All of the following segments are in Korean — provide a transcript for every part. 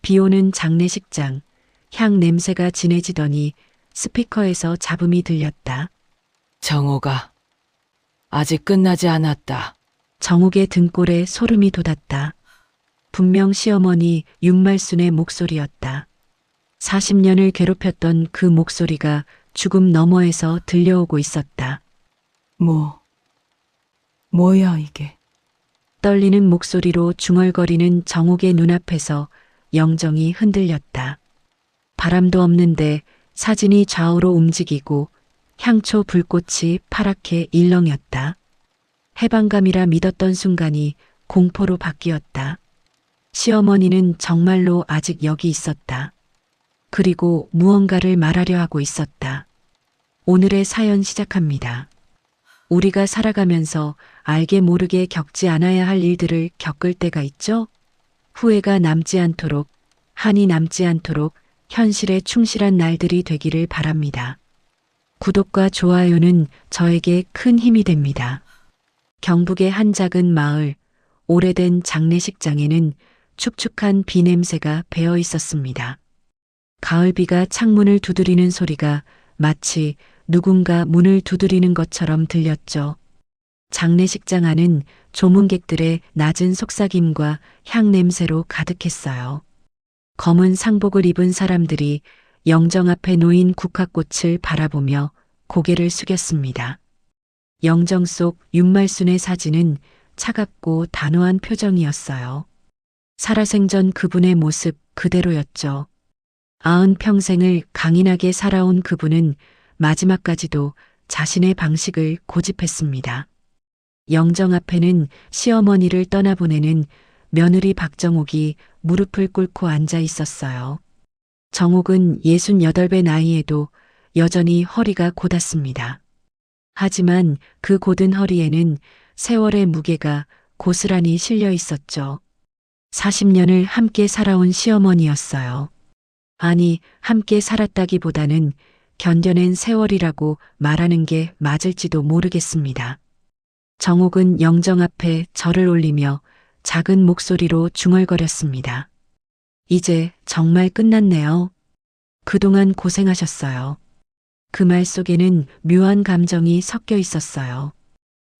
비오는 장례식장, 향 냄새가 진해지더니 스피커에서 잡음이 들렸다. 정호가 아직 끝나지 않았다. 정욱의 등골에 소름이 돋았다. 분명 시어머니 윤말순의 목소리였다. 40년을 괴롭혔던 그 목소리가 죽음 너머에서 들려오고 있었다. 뭐야 이게? 떨리는 목소리로 중얼거리는 정욱의 눈앞에서 영정이 흔들렸다. 바람도 없는데 사진이 좌우로 움직이고 향초 불꽃이 파랗게 일렁였다. 해방감이라 믿었던 순간이 공포로 바뀌었다. 시어머니는 정말로 아직 여기 있었다. 그리고 무언가를 말하려 하고 있었다. 오늘의 사연 시작합니다. 우리가 살아가면서 알게 모르게 겪지 않아야 할 일들을 겪을 때가 있죠? 후회가 남지 않도록, 한이 남지 않도록 현실에 충실한 날들이 되기를 바랍니다. 구독과 좋아요는 저에게 큰 힘이 됩니다. 경북의 한 작은 마을, 오래된 장례식장에는 축축한 비 냄새가 배어 있었습니다. 가을비가 창문을 두드리는 소리가 마치 누군가 문을 두드리는 것처럼 들렸죠. 장례식장 안은 조문객들의 낮은 속삭임과 향 냄새로 가득했어요. 검은 상복을 입은 사람들이 영정 앞에 놓인 국화꽃을 바라보며 고개를 숙였습니다. 영정 속 윤말순의 사진은 차갑고 단호한 표정이었어요. 살아생전 그분의 모습 그대로였죠. 90평생을 강인하게 살아온 그분은 마지막까지도 자신의 방식을 고집했습니다. 영정 앞에는 시어머니를 떠나보내는 며느리 박정옥이 무릎을 꿇고 앉아 있었어요. 정옥은 68배 나이에도 여전히 허리가 곧았습니다. 하지만 그 곧은 허리에는 세월의 무게가 고스란히 실려 있었죠. 40년을 함께 살아온 시어머니였어요. 아니, 함께 살았다기보다는 견뎌낸 세월이라고 말하는 게 맞을지도 모르겠습니다. 정옥은 영정 앞에 절을 올리며 작은 목소리로 중얼거렸습니다. 이제 정말 끝났네요. 그동안 고생하셨어요. 그 말 속에는 묘한 감정이 섞여 있었어요.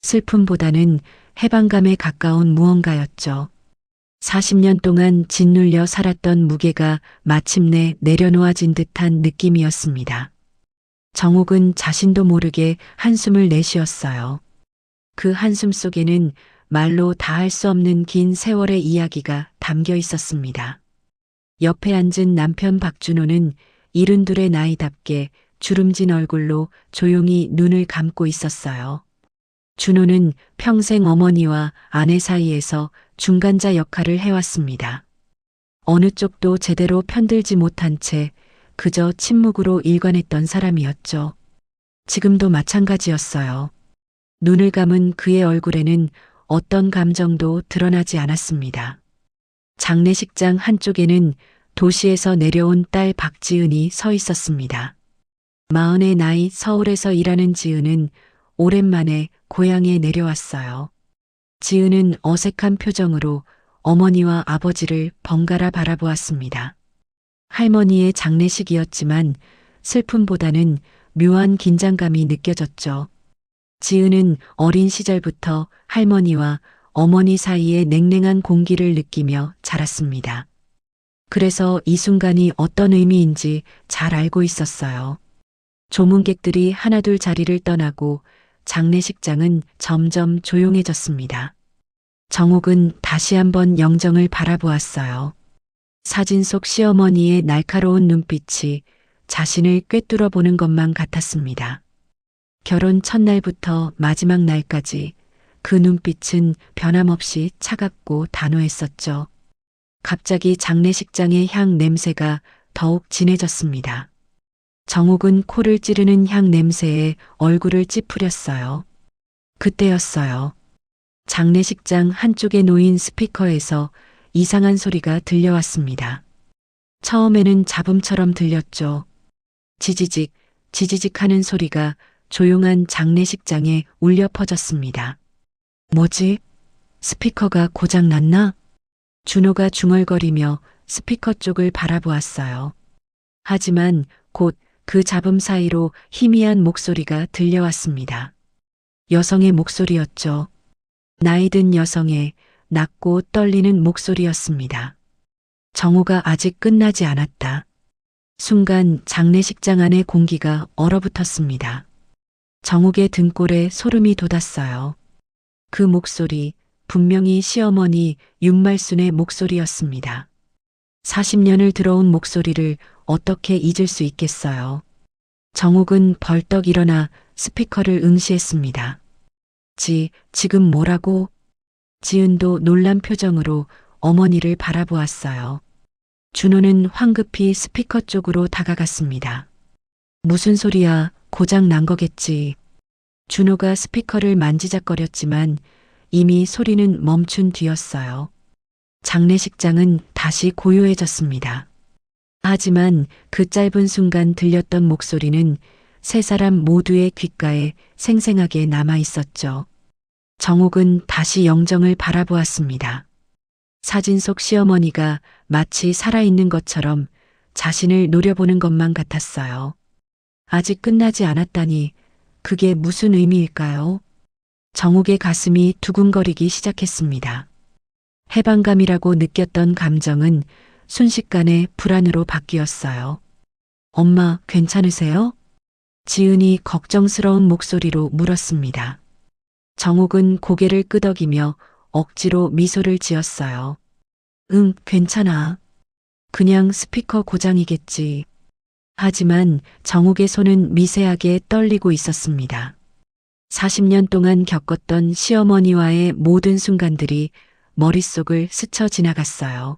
슬픔보다는 해방감에 가까운 무언가였죠. 40년 동안 짓눌려 살았던 무게가 마침내 내려놓아진 듯한 느낌이었습니다. 정옥은 자신도 모르게 한숨을 내쉬었어요. 그 한숨 속에는 말로 다 할 수 없는 긴 세월의 이야기가 담겨 있었습니다. 옆에 앉은 남편 박준호는 72의 나이답게 주름진 얼굴로 조용히 눈을 감고 있었어요. 준호는 평생 어머니와 아내 사이에서 중간자 역할을 해왔습니다. 어느 쪽도 제대로 편들지 못한 채 그저 침묵으로 일관했던 사람이었죠. 지금도 마찬가지였어요. 눈을 감은 그의 얼굴에는 어떤 감정도 드러나지 않았습니다. 장례식장 한쪽에는 도시에서 내려온 딸 박지은이 서 있었습니다. 40의 나이 서울에서 일하는 지은은 오랜만에 고향에 내려왔어요. 지은은 어색한 표정으로 어머니와 아버지를 번갈아 바라보았습니다. 할머니의 장례식이었지만 슬픔보다는 묘한 긴장감이 느껴졌죠. 지은은 어린 시절부터 할머니와 어머니 사이의 냉랭한 공기를 느끼며 자랐습니다. 그래서 이 순간이 어떤 의미인지 잘 알고 있었어요. 조문객들이 하나둘 자리를 떠나고 장례식장은 점점 조용해졌습니다. 정옥은 다시 한번 영정을 바라보았어요. 사진 속 시어머니의 날카로운 눈빛이 자신을 꿰뚫어 보는 것만 같았습니다. 결혼 첫날부터 마지막 날까지 그 눈빛은 변함없이 차갑고 단호했었죠. 갑자기 장례식장의 향 냄새가 더욱 진해졌습니다. 정옥은 코를 찌르는 향 냄새에 얼굴을 찌푸렸어요. 그때였어요. 장례식장 한쪽에 놓인 스피커에서 이상한 소리가 들려왔습니다. 처음에는 잡음처럼 들렸죠. 지지직, 지지직 하는 소리가 조용한 장례식장에 울려 퍼졌습니다. 뭐지? 스피커가 고장 났나? 준호가 중얼거리며 스피커 쪽을 바라보았어요. 하지만 곧 그 잡음 사이로 희미한 목소리가 들려왔습니다. 여성의 목소리였죠. 나이든 여성의 낮고 떨리는 목소리였습니다. 정오가 아직 끝나지 않았다. 순간 장례식장 안의 공기가 얼어붙었습니다. 정욱의 등골에 소름이 돋았어요. 그 목소리, 분명히 시어머니 윤말순의 목소리였습니다. 40년을 들어온 목소리를 어떻게 잊을 수 있겠어요. 정욱은 벌떡 일어나 스피커를 응시했습니다. 지금 뭐라고? 지은도 놀란 표정으로 어머니를 바라보았어요. 준호는 황급히 스피커 쪽으로 다가갔습니다. 무슨 소리야, 고장 난 거겠지. 준호가 스피커를 만지작거렸지만 이미 소리는 멈춘 뒤였어요. 장례식장은 다시 고요해졌습니다. 하지만 그 짧은 순간 들렸던 목소리는 세 사람 모두의 귓가에 생생하게 남아 있었죠. 정옥은 다시 영정을 바라보았습니다. 사진 속 시어머니가 마치 살아있는 것처럼 자신을 노려보는 것만 같았어요. 아직 끝나지 않았다니 그게 무슨 의미일까요? 정옥의 가슴이 두근거리기 시작했습니다. 해방감이라고 느꼈던 감정은 순식간에 불안으로 바뀌었어요. 엄마, 괜찮으세요? 지은이 걱정스러운 목소리로 물었습니다. 정옥은 고개를 끄덕이며 억지로 미소를 지었어요. 응, 괜찮아. 그냥 스피커 고장이겠지. 하지만 정옥의 손은 미세하게 떨리고 있었습니다. 40년 동안 겪었던 시어머니와의 모든 순간들이 머릿속을 스쳐 지나갔어요.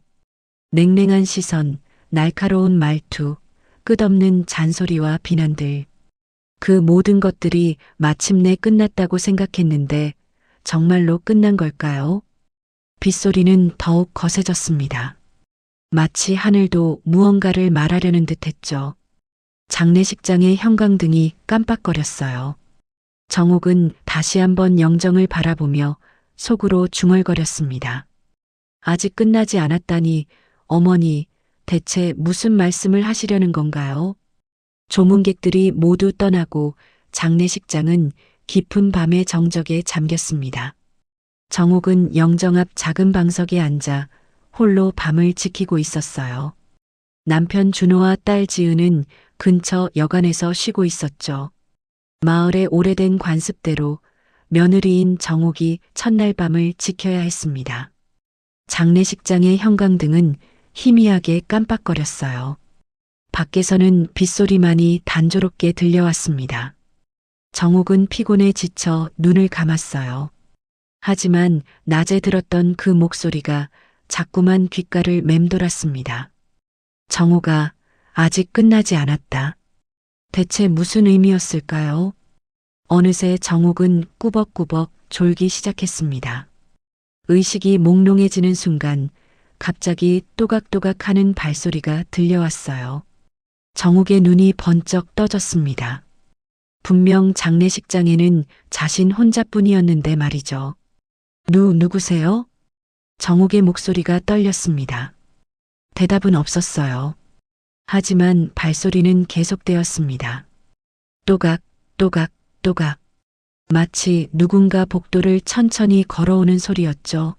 냉랭한 시선, 날카로운 말투, 끝없는 잔소리와 비난들. 그 모든 것들이 마침내 끝났다고 생각했는데 정말로 끝난 걸까요? 빗소리는 더욱 거세졌습니다. 마치 하늘도 무언가를 말하려는 듯 했죠. 장례식장의 형광등이 깜빡거렸어요. 정옥은 다시 한번 영정을 바라보며 속으로 중얼거렸습니다. 아직 끝나지 않았다니 어머니, 대체 무슨 말씀을 하시려는 건가요? 조문객들이 모두 떠나고 장례식장은 깊은 밤의 정적에 잠겼습니다. 정옥은 영정 앞 작은 방석에 앉아 홀로 밤을 지키고 있었어요. 남편 준호와 딸 지은은 근처 여관에서 쉬고 있었죠. 마을의 오래된 관습대로 며느리인 정옥이 첫날 밤을 지켜야 했습니다. 장례식장의 형광등은 희미하게 깜빡거렸어요. 밖에서는 빗소리만이 단조롭게 들려왔습니다. 정옥은 피곤에 지쳐 눈을 감았어요. 하지만 낮에 들었던 그 목소리가 자꾸만 귓가를 맴돌았습니다. 정옥아, 아직 끝나지 않았다. 대체 무슨 의미였을까요? 어느새 정옥은 꾸벅꾸벅 졸기 시작했습니다. 의식이 몽롱해지는 순간 갑자기 또각또각 하는 발소리가 들려왔어요. 정옥의 눈이 번쩍 떠졌습니다. 분명 장례식장에는 자신 혼자뿐이었는데 말이죠. 누구세요? 정옥의 목소리가 떨렸습니다. 대답은 없었어요. 하지만 발소리는 계속되었습니다. 또각, 또각, 또각. 마치 누군가 복도를 천천히 걸어오는 소리였죠.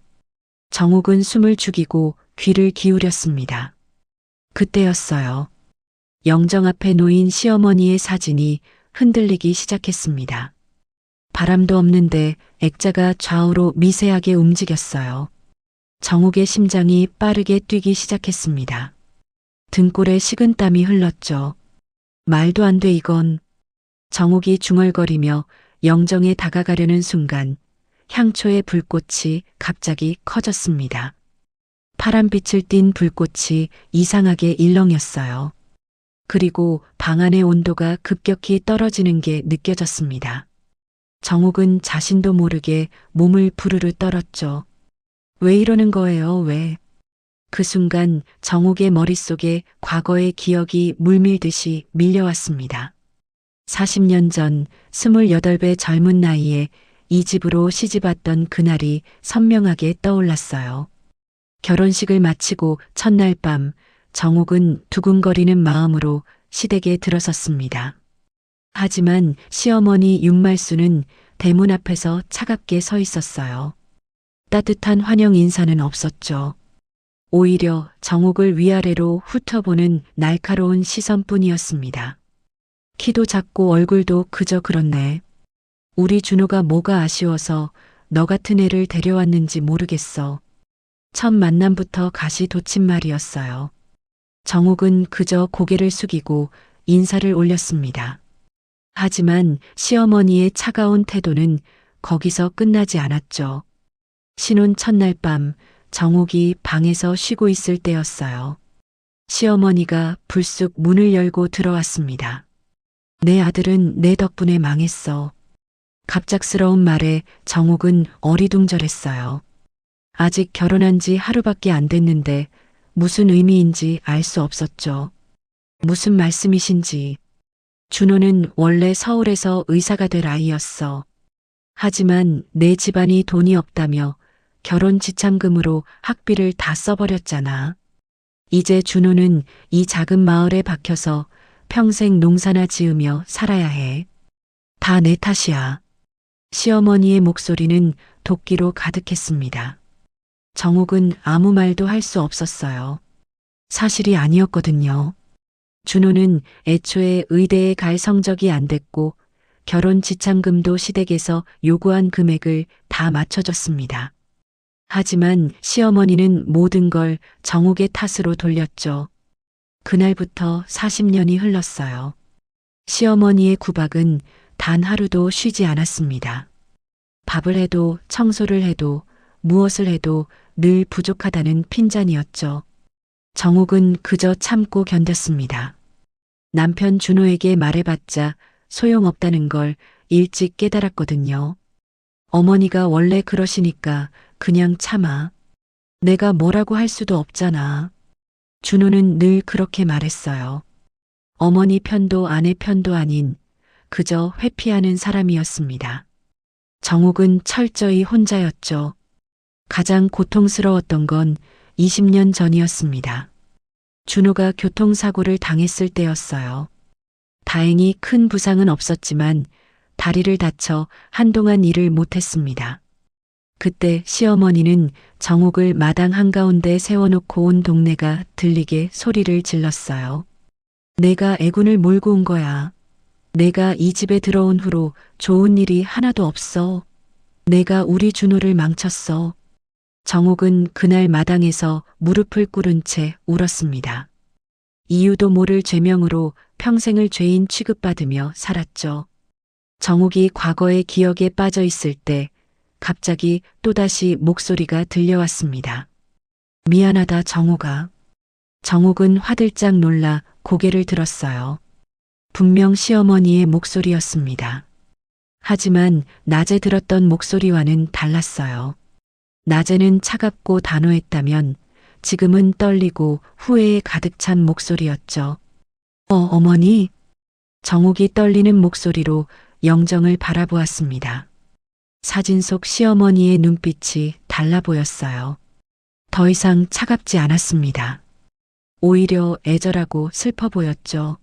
정옥은 숨을 죽이고 귀를 기울였습니다. 그때였어요. 영정 앞에 놓인 시어머니의 사진이 흔들리기 시작했습니다. 바람도 없는데 액자가 좌우로 미세하게 움직였어요. 정옥의 심장이 빠르게 뛰기 시작했습니다. 등골에 식은땀이 흘렀죠. 말도 안 돼 이건. 정옥이 중얼거리며 영정에 다가가려는 순간 향초의 불꽃이 갑자기 커졌습니다. 파란빛을 띤 불꽃이 이상하게 일렁였어요. 그리고 방 안의 온도가 급격히 떨어지는 게 느껴졌습니다. 정옥은 자신도 모르게 몸을 부르르 떨었죠. 왜 이러는 거예요, 왜? 그 순간 정옥의 머릿속에 과거의 기억이 물밀듯이 밀려왔습니다. 40년 전 28배 젊은 나이에 이 집으로 시집왔던 그날이 선명하게 떠올랐어요. 결혼식을 마치고 첫날 밤 정옥은 두근거리는 마음으로 시댁에 들어섰습니다. 하지만 시어머니 윤말수는 대문 앞에서 차갑게 서 있었어요. 따뜻한 환영 인사는 없었죠. 오히려 정옥을 위아래로 훑어보는 날카로운 시선뿐이었습니다. 키도 작고 얼굴도 그저 그렇네. 우리 준호가 뭐가 아쉬워서 너 같은 애를 데려왔는지 모르겠어. 첫 만남부터 가시 돋친 말이었어요. 정옥은 그저 고개를 숙이고 인사를 올렸습니다. 하지만 시어머니의 차가운 태도는 거기서 끝나지 않았죠. 신혼 첫날 밤 정옥이 방에서 쉬고 있을 때였어요. 시어머니가 불쑥 문을 열고 들어왔습니다. 내 아들은 내 덕분에 망했어. 갑작스러운 말에 정옥은 어리둥절했어요. 아직 결혼한 지 하루밖에 안 됐는데 무슨 의미인지 알 수 없었죠. 무슨 말씀이신지. 준호는 원래 서울에서 의사가 될 아이였어. 하지만 내 집안이 돈이 없다며 결혼 지참금으로 학비를 다 써버렸잖아. 이제 준호는 이 작은 마을에 박혀서 평생 농사나 지으며 살아야 해. 다 내 탓이야. 시어머니의 목소리는 도끼로 가득했습니다. 정옥은 아무 말도 할 수 없었어요. 사실이 아니었거든요. 준호는 애초에 의대에 갈 성적이 안 됐고 결혼 지참금도 시댁에서 요구한 금액을 다 맞춰줬습니다. 하지만 시어머니는 모든 걸 정옥의 탓으로 돌렸죠. 그날부터 40년이 흘렀어요. 시어머니의 구박은 단 하루도 쉬지 않았습니다. 밥을 해도 청소를 해도 무엇을 해도 늘 부족하다는 핀잔이었죠. 정옥은 그저 참고 견뎠습니다. 남편 준호에게 말해봤자 소용없다는 걸 일찍 깨달았거든요. 어머니가 원래 그러시니까 그냥 참아. 내가 뭐라고 할 수도 없잖아. 준호는 늘 그렇게 말했어요. 어머니 편도 아내 편도 아닌 그저 회피하는 사람이었습니다. 정옥은 철저히 혼자였죠. 가장 고통스러웠던 건 20년 전이었습니다. 준호가 교통사고를 당했을 때였어요. 다행히 큰 부상은 없었지만 다리를 다쳐 한동안 일을 못했습니다. 그때 시어머니는 정옥을 마당 한가운데 세워놓고 온 동네가 들리게 소리를 질렀어요. 내가 애군을 몰고 온 거야. 내가 이 집에 들어온 후로 좋은 일이 하나도 없어. 내가 우리 준호를 망쳤어. 정옥은 그날 마당에서 무릎을 꿇은 채 울었습니다. 이유도 모를 죄명으로 평생을 죄인 취급받으며 살았죠. 정옥이 과거의 기억에 빠져 있을 때 갑자기 또다시 목소리가 들려왔습니다. 미안하다 정옥아. 정옥은 화들짝 놀라 고개를 들었어요. 분명 시어머니의 목소리였습니다. 하지만 낮에 들었던 목소리와는 달랐어요. 낮에는 차갑고 단호했다면 지금은 떨리고 후회에 가득 찬 목소리였죠. 어머니? 정옥이 떨리는 목소리로 영정을 바라보았습니다. 사진 속 시어머니의 눈빛이 달라 보였어요. 더 이상 차갑지 않았습니다. 오히려 애절하고 슬퍼 보였죠.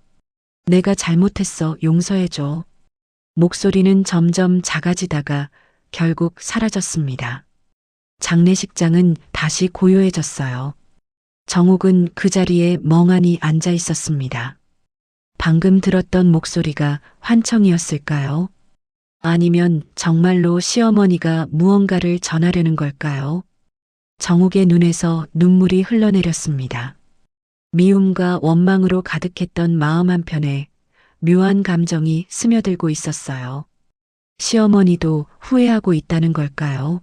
내가 잘못했어. 용서해줘. 목소리는 점점 작아지다가 결국 사라졌습니다. 장례식장은 다시 고요해졌어요. 정옥은 그 자리에 멍하니 앉아 있었습니다. 방금 들었던 목소리가 환청이었을까요? 아니면 정말로 시어머니가 무언가를 전하려는 걸까요? 정옥의 눈에서 눈물이 흘러내렸습니다. 미움과 원망으로 가득했던 마음 한편에 묘한 감정이 스며들고 있었어요. 시어머니도 후회하고 있다는 걸까요?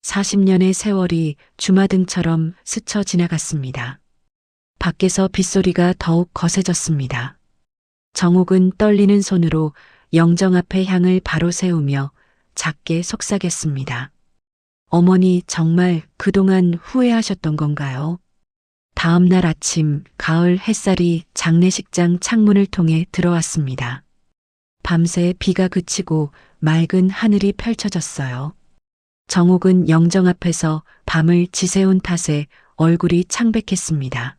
40년의 세월이 주마등처럼 스쳐 지나갔습니다. 밖에서 빗소리가 더욱 거세졌습니다. 정옥은 떨리는 손으로 영정 앞에 향을 바로 세우며 작게 속삭였습니다. 어머니 정말 그동안 후회하셨던 건가요? 다음 날 아침 가을 햇살이 장례식장 창문을 통해 들어왔습니다. 밤새 비가 그치고 맑은 하늘이 펼쳐졌어요. 정옥은 영정 앞에서 밤을 지새운 탓에 얼굴이 창백했습니다.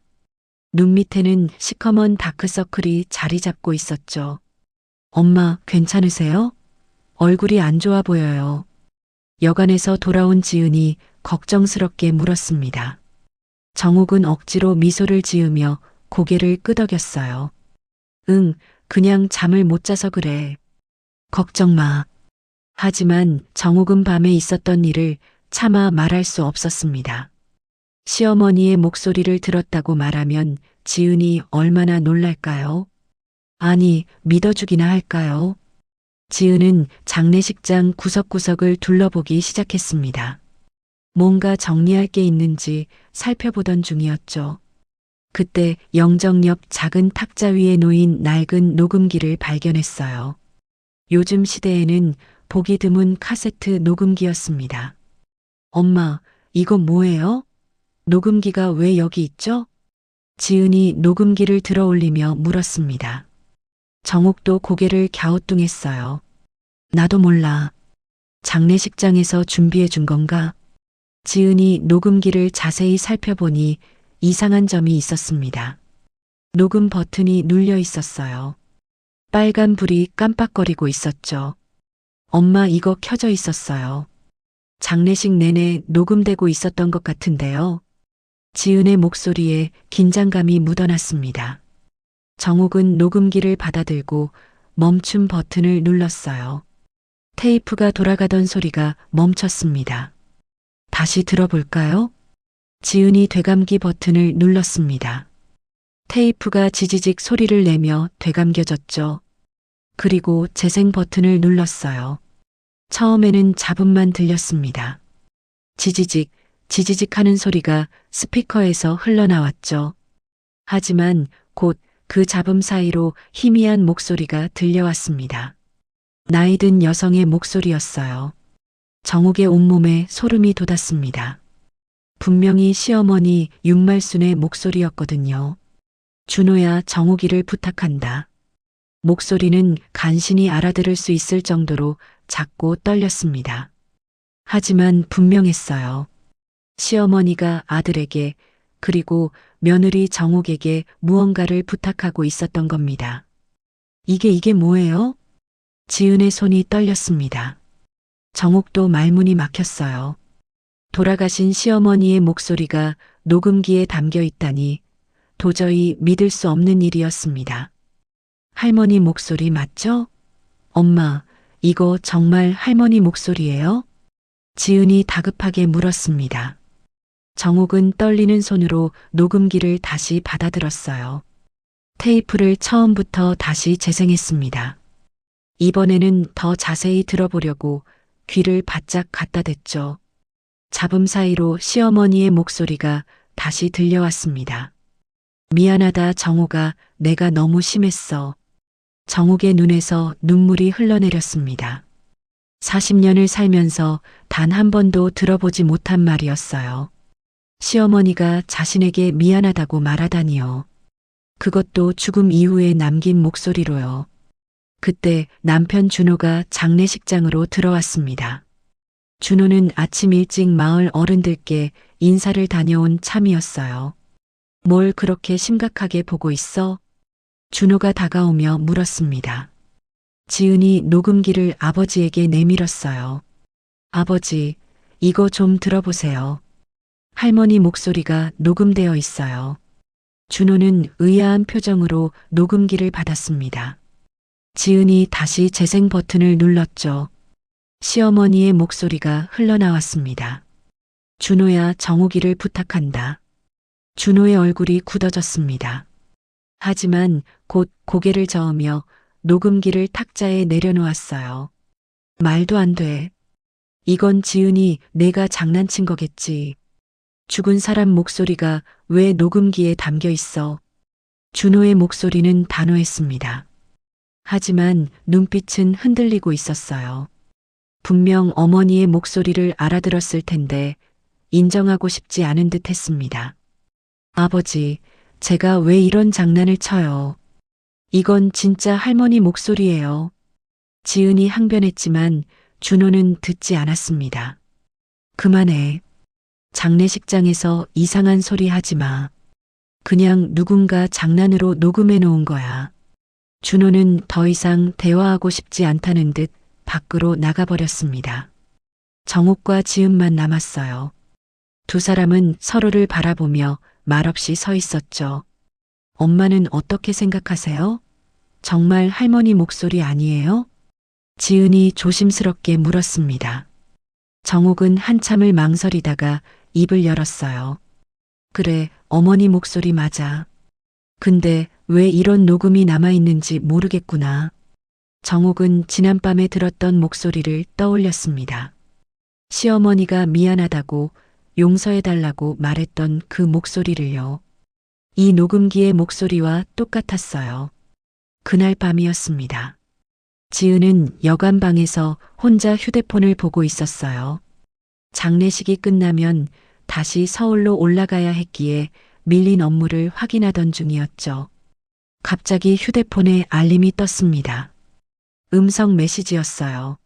눈 밑에는 시커먼 다크서클이 자리 잡고 있었죠. 엄마, 괜찮으세요? 얼굴이 안 좋아 보여요. 여관에서 돌아온 지은이 걱정스럽게 물었습니다. 정옥은 억지로 미소를 지으며 고개를 끄덕였어요. 응, 그냥 잠을 못 자서 그래. 걱정 마. 하지만 정옥은 밤에 있었던 일을 차마 말할 수 없었습니다. 시어머니의 목소리를 들었다고 말하면 지은이 얼마나 놀랄까요? 아니, 믿어주기나 할까요? 지은은 장례식장 구석구석을 둘러보기 시작했습니다. 뭔가 정리할 게 있는지 살펴보던 중이었죠. 그때 영정 옆 작은 탁자 위에 놓인 낡은 녹음기를 발견했어요. 요즘 시대에는 보기 드문 카세트 녹음기였습니다. 엄마, 이거 뭐예요? 녹음기가 왜 여기 있죠? 지은이 녹음기를 들어 올리며 물었습니다. 정옥도 고개를 갸우뚱했어요. 나도 몰라. 장례식장에서 준비해 준 건가? 지은이 녹음기를 자세히 살펴보니 이상한 점이 있었습니다. 녹음 버튼이 눌려 있었어요. 빨간 불이 깜빡거리고 있었죠. 엄마, 이거 켜져 있었어요. 장례식 내내 녹음되고 있었던 것 같은데요. 지은의 목소리에 긴장감이 묻어났습니다. 정옥은 녹음기를 받아들고 멈춤 버튼을 눌렀어요. 테이프가 돌아가던 소리가 멈췄습니다. 다시 들어볼까요? 지은이 되감기 버튼을 눌렀습니다. 테이프가 지지직 소리를 내며 되감겨졌죠. 그리고 재생 버튼을 눌렀어요. 처음에는 잡음만 들렸습니다. 지지직, 지지직 하는 소리가 스피커에서 흘러나왔죠. 하지만 곧 그 잡음 사이로 희미한 목소리가 들려왔습니다. 나이 든 여성의 목소리였어요. 정옥의 온몸에 소름이 돋았습니다. 분명히 시어머니 윤말순의 목소리였거든요. 준호야, 정옥이를 부탁한다. 목소리는 간신히 알아들을 수 있을 정도로 작고 떨렸습니다. 하지만 분명했어요. 시어머니가 아들에게 그리고 며느리 정옥에게 무언가를 부탁하고 있었던 겁니다. 이게 뭐예요? 지은의 손이 떨렸습니다. 정옥도 말문이 막혔어요. 돌아가신 시어머니의 목소리가 녹음기에 담겨 있다니 도저히 믿을 수 없는 일이었습니다. 할머니 목소리 맞죠? 엄마, 이거 정말 할머니 목소리예요? 지은이 다급하게 물었습니다. 정옥은 떨리는 손으로 녹음기를 다시 받아들었어요. 테이프를 처음부터 다시 재생했습니다. 이번에는 더 자세히 들어보려고 귀를 바짝 갖다 댔죠. 잡음 사이로 시어머니의 목소리가 다시 들려왔습니다. 미안하다, 정옥아, 내가 너무 심했어. 정옥의 눈에서 눈물이 흘러내렸습니다. 40년을 살면서 단 한 번도 들어보지 못한 말이었어요. 시어머니가 자신에게 미안하다고 말하다니요. 그것도 죽음 이후에 남긴 목소리로요. 그때 남편 준호가 장례식장으로 들어왔습니다. 준호는 아침 일찍 마을 어른들께 인사를 다녀온 참이었어요. 뭘 그렇게 심각하게 보고 있어? 준호가 다가오며 물었습니다. 지은이 녹음기를 아버지에게 내밀었어요. 아버지, 이거 좀 들어보세요. 할머니 목소리가 녹음되어 있어요. 준호는 의아한 표정으로 녹음기를 받았습니다. 지은이 다시 재생 버튼을 눌렀죠. 시어머니의 목소리가 흘러나왔습니다. 준호야, 정옥이를 부탁한다. 준호의 얼굴이 굳어졌습니다. 하지만 곧 고개를 저으며 녹음기를 탁자에 내려놓았어요. 말도 안 돼. 이건 지은이 내가 장난친 거겠지. 죽은 사람 목소리가 왜 녹음기에 담겨 있어? 준호의 목소리는 단호했습니다. 하지만 눈빛은 흔들리고 있었어요. 분명 어머니의 목소리를 알아들었을 텐데 인정하고 싶지 않은 듯 했습니다. 아버지, 제가 왜 이런 장난을 쳐요? 이건 진짜 할머니 목소리예요. 지은이 항변했지만 준호는 듣지 않았습니다. 그만해. 장례식장에서 이상한 소리 하지 마. 그냥 누군가 장난으로 녹음해 놓은 거야. 준호는 더 이상 대화하고 싶지 않다는 듯 밖으로 나가버렸습니다. 정옥과 지은만 남았어요. 두 사람은 서로를 바라보며 말없이 서 있었죠. 엄마는 어떻게 생각하세요? 정말 할머니 목소리 아니에요? 지은이 조심스럽게 물었습니다. 정옥은 한참을 망설이다가 입을 열었어요. 그래, 어머니 목소리 맞아. 근데 왜 이런 녹음이 남아있는지 모르겠구나. 정옥은 지난밤에 들었던 목소리를 떠올렸습니다. 시어머니가 미안하다고 용서해달라고 말했던 그 목소리를요. 이 녹음기의 목소리와 똑같았어요. 그날 밤이었습니다. 지은은 여관방에서 혼자 휴대폰을 보고 있었어요. 장례식이 끝나면 다시 서울로 올라가야 했기에 밀린 업무를 확인하던 중이었죠. 갑자기 휴대폰에 알림이 떴습니다. 음성 메시지였어요.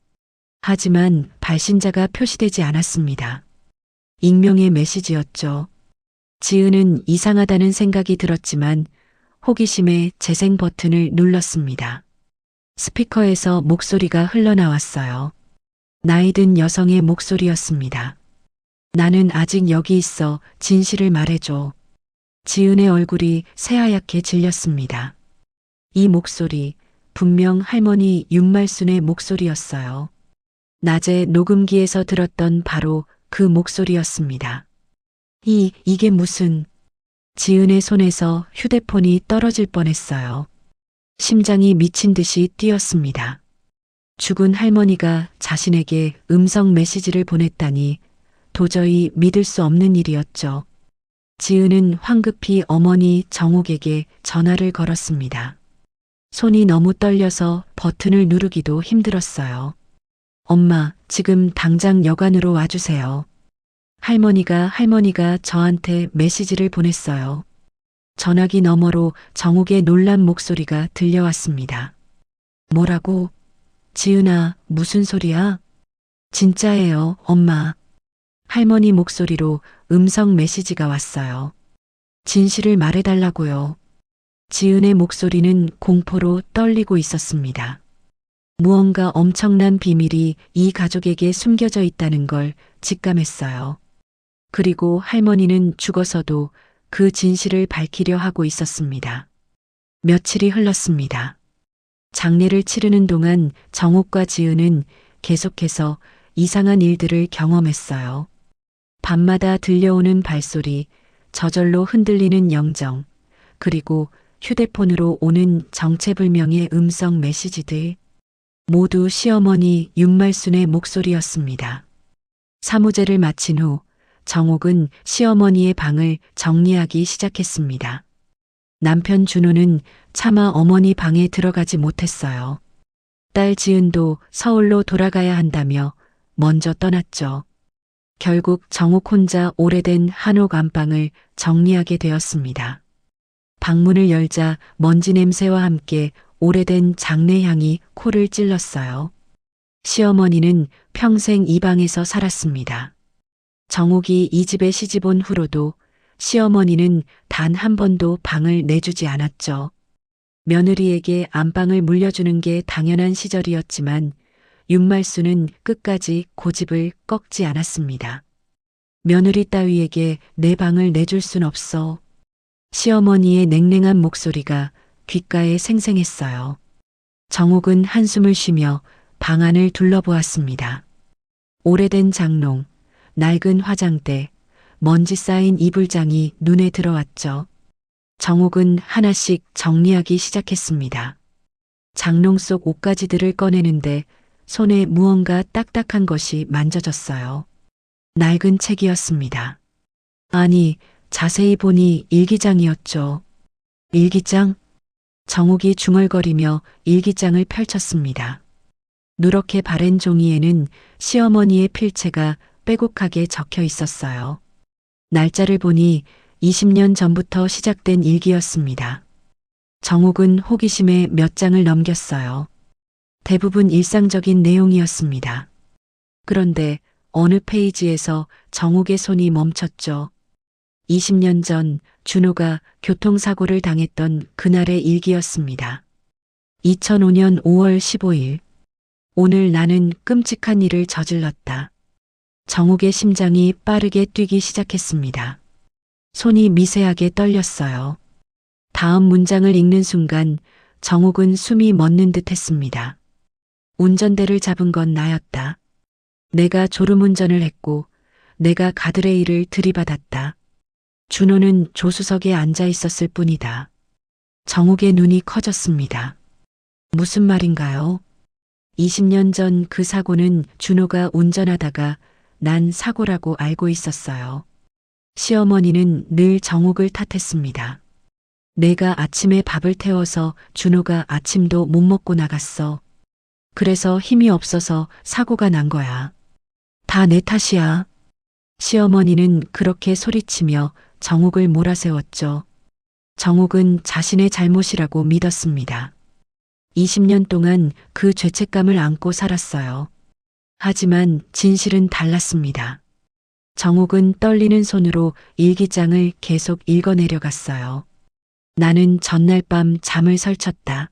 하지만 발신자가 표시되지 않았습니다. 익명의 메시지였죠. 지은은 이상하다는 생각이 들었지만 호기심에 재생 버튼을 눌렀습니다. 스피커에서 목소리가 흘러나왔어요. 나이 든 여성의 목소리였습니다. 나는 아직 여기 있어. 진실을 말해줘. 지은의 얼굴이 새하얗게 질렸습니다. 이 목소리, 분명 할머니 윤말순의 목소리였어요. 낮에 녹음기에서 들었던 바로 그 목소리였습니다. 이게 무슨... 지은의 손에서 휴대폰이 떨어질 뻔했어요. 심장이 미친 듯이 뛰었습니다. 죽은 할머니가 자신에게 음성 메시지를 보냈다니 도저히 믿을 수 없는 일이었죠. 지은은 황급히 어머니 정옥에게 전화를 걸었습니다. 손이 너무 떨려서 버튼을 누르기도 힘들었어요. 엄마, 지금 당장 여관으로 와주세요. 할머니가 저한테 메시지를 보냈어요. 전화기 너머로 정옥의 놀란 목소리가 들려왔습니다. 뭐라고? 지은아, 무슨 소리야? 진짜예요, 엄마. 할머니 목소리로 음성 메시지가 왔어요. 진실을 말해달라고요. 지은의 목소리는 공포로 떨리고 있었습니다. 무언가 엄청난 비밀이 이 가족에게 숨겨져 있다는 걸 직감했어요. 그리고 할머니는 죽어서도 그 진실을 밝히려 하고 있었습니다. 며칠이 흘렀습니다. 장례를 치르는 동안 정옥과 지은은 계속해서 이상한 일들을 경험했어요. 밤마다 들려오는 발소리, 저절로 흔들리는 영정, 그리고 휴대폰으로 오는 정체불명의 음성 메시지들, 모두 시어머니 윤말순의 목소리였습니다. 사무제를 마친 후 정옥은 시어머니의 방을 정리하기 시작했습니다. 남편 준호는 차마 어머니 방에 들어가지 못했어요. 딸 지은도 서울로 돌아가야 한다며 먼저 떠났죠. 결국 정옥 혼자 오래된 한옥 안방을 정리하게 되었습니다. 방문을 열자 먼지 냄새와 함께 오래된 장례향이 코를 찔렀어요. 시어머니는 평생 이 방에서 살았습니다. 정옥이 이 집에 시집온 후로도 시어머니는 단 한 번도 방을 내주지 않았죠. 며느리에게 안방을 물려주는 게 당연한 시절이었지만 윤말순은 끝까지 고집을 꺾지 않았습니다. 며느리 따위에게 내 방을 내줄 순 없어. 시어머니의 냉랭한 목소리가 귓가에 생생했어요. 정옥은 한숨을 쉬며 방 안을 둘러보았습니다. 오래된 장롱, 낡은 화장대, 먼지 쌓인 이불장이 눈에 들어왔죠. 정옥은 하나씩 정리하기 시작했습니다. 장롱 속 옷가지들을 꺼내는데 손에 무언가 딱딱한 것이 만져졌어요. 낡은 책이었습니다. 아니, 자세히 보니 일기장이었죠. 일기장? 정옥이 중얼거리며 일기장을 펼쳤습니다. 누렇게 바랜 종이에는 시어머니의 필체가 빼곡하게 적혀 있었어요. 날짜를 보니 20년 전부터 시작된 일기였습니다. 정옥은 호기심에 몇 장을 넘겼어요. 대부분 일상적인 내용이었습니다. 그런데 어느 페이지에서 정욱의 손이 멈췄죠. 20년 전 준호가 교통사고를 당했던 그날의 일기였습니다. 2005년 5월 15일. 오늘 나는 끔찍한 일을 저질렀다. 정욱의 심장이 빠르게 뛰기 시작했습니다. 손이 미세하게 떨렸어요. 다음 문장을 읽는 순간 정욱은 숨이 멎는 듯 했습니다. 운전대를 잡은 건 나였다. 내가 졸음운전을 했고 내가 가드레일을 들이받았다. 준호는 조수석에 앉아 있었을 뿐이다. 정욱의 눈이 커졌습니다. 무슨 말인가요? 20년 전 그 사고는 준호가 운전하다가 난 사고라고 알고 있었어요. 시어머니는 늘 정욱을 탓했습니다. 내가 아침에 밥을 태워서 준호가 아침도 못 먹고 나갔어. 그래서 힘이 없어서 사고가 난 거야. 다 내 탓이야. 시어머니는 그렇게 소리치며 정욱을 몰아세웠죠. 정욱은 자신의 잘못이라고 믿었습니다. 20년 동안 그 죄책감을 안고 살았어요. 하지만 진실은 달랐습니다. 정욱은 떨리는 손으로 일기장을 계속 읽어내려갔어요. 나는 전날 밤 잠을 설쳤다.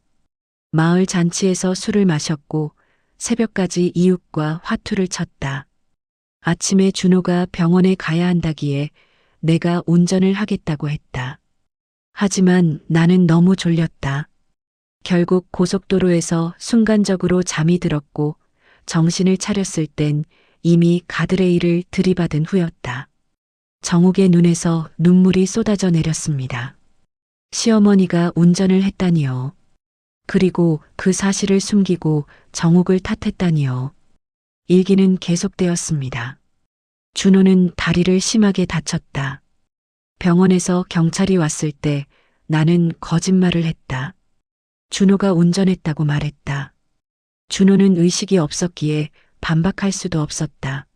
마을 잔치에서 술을 마셨고 새벽까지 이웃과 화투를 쳤다. 아침에 준호가 병원에 가야 한다기에 내가 운전을 하겠다고 했다. 하지만 나는 너무 졸렸다. 결국 고속도로에서 순간적으로 잠이 들었고 정신을 차렸을 땐 이미 가드레일을 들이받은 후였다. 정욱의 눈에서 눈물이 쏟아져 내렸습니다. 시어머니가 운전을 했다니요. 그리고 그 사실을 숨기고 정욱을 탓했다니요. 일기는 계속되었습니다. 준호는 다리를 심하게 다쳤다. 병원에서 경찰이 왔을 때 나는 거짓말을 했다. 준호가 운전했다고 말했다. 준호는 의식이 없었기에 반박할 수도 없었다.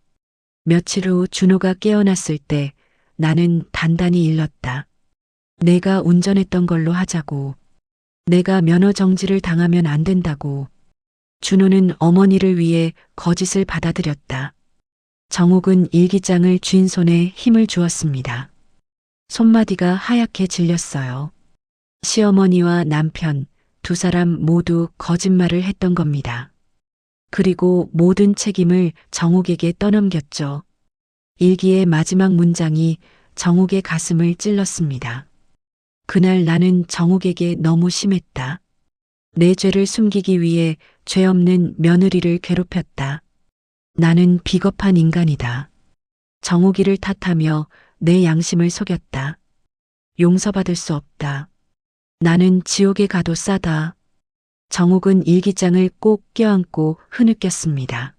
며칠 후 준호가 깨어났을 때 나는 단단히 일렀다. 내가 운전했던 걸로 하자고. 내가 면허 정지를 당하면 안 된다고. 준호는 어머니를 위해 거짓을 받아들였다. 정욱은 일기장을 쥔 손에 힘을 주었습니다. 손마디가 하얗게 질렸어요. 시어머니와 남편 두 사람 모두 거짓말을 했던 겁니다. 그리고 모든 책임을 정욱에게 떠넘겼죠. 일기의 마지막 문장이 정욱의 가슴을 찔렀습니다. 그날 나는 정욱에게 너무 심했다. 내 죄를 숨기기 위해 죄 없는 며느리를 괴롭혔다. 나는 비겁한 인간이다. 정욱이를 탓하며 내 양심을 속였다. 용서받을 수 없다. 나는 지옥에 가도 싸다. 정욱은 일기장을 꼭 껴안고 흐느꼈습니다.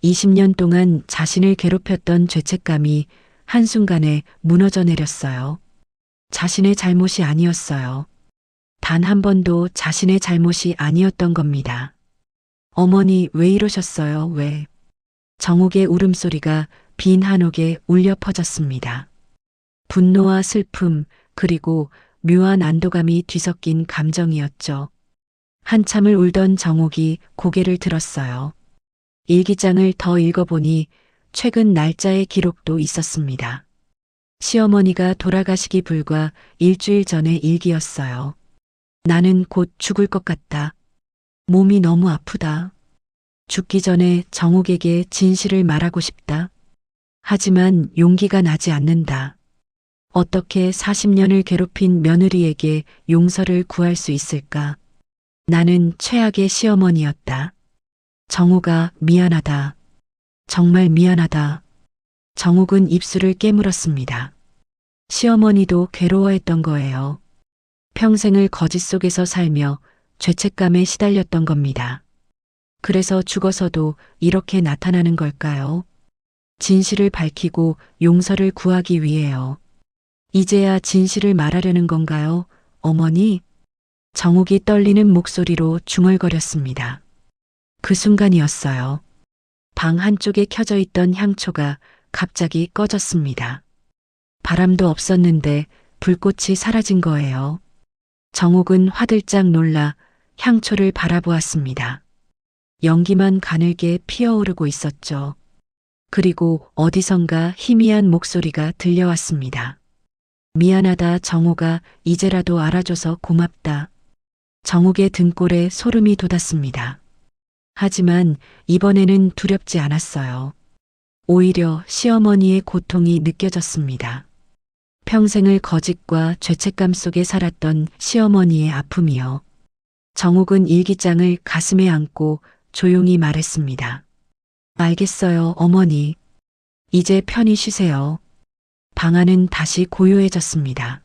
20년 동안 자신을 괴롭혔던 죄책감이 한순간에 무너져 내렸어요. 자신의 잘못이 아니었어요. 단 한 번도 자신의 잘못이 아니었던 겁니다. 어머니 왜 이러셨어요? 왜? 정욱의 울음소리가 빈 한옥에 울려 퍼졌습니다. 분노와 슬픔 그리고 묘한 안도감이 뒤섞인 감정이었죠. 한참을 울던 정욱이 고개를 들었어요. 일기장을 더 읽어보니 최근 날짜의 기록도 있었습니다. 시어머니가 돌아가시기 불과 일주일 전의 일기였어요. 나는 곧 죽을 것 같다. 몸이 너무 아프다. 죽기 전에 정욱에게 진실을 말하고 싶다. 하지만 용기가 나지 않는다. 어떻게 40년을 괴롭힌 며느리에게 용서를 구할 수 있을까? 나는 최악의 시어머니였다. 정욱아, 미안하다. 정말 미안하다. 정욱은 입술을 깨물었습니다. 시어머니도 괴로워했던 거예요. 평생을 거짓 속에서 살며 죄책감에 시달렸던 겁니다. 그래서 죽어서도 이렇게 나타나는 걸까요? 진실을 밝히고 용서를 구하기 위해요. 이제야 진실을 말하려는 건가요, 어머니? 정욱이 떨리는 목소리로 중얼거렸습니다. 그 순간이었어요. 방 한쪽에 켜져 있던 향초가 갑자기 꺼졌습니다. 바람도 없었는데 불꽃이 사라진 거예요. 정욱은 화들짝 놀라 향초를 바라보았습니다. 연기만 가늘게 피어오르고 있었죠. 그리고 어디선가 희미한 목소리가 들려왔습니다. 미안하다 정우가 이제라도 알아줘서 고맙다. 정욱의 등골에 소름이 돋았습니다. 하지만 이번에는 두렵지 않았어요. 오히려 시어머니의 고통이 느껴졌습니다. 평생을 거짓과 죄책감 속에 살았던 시어머니의 아픔이요. 정욱은 일기장을 가슴에 안고 조용히 말했습니다. 알겠어요, 어머니. 이제 편히 쉬세요. 방 안은 다시 고요해졌습니다.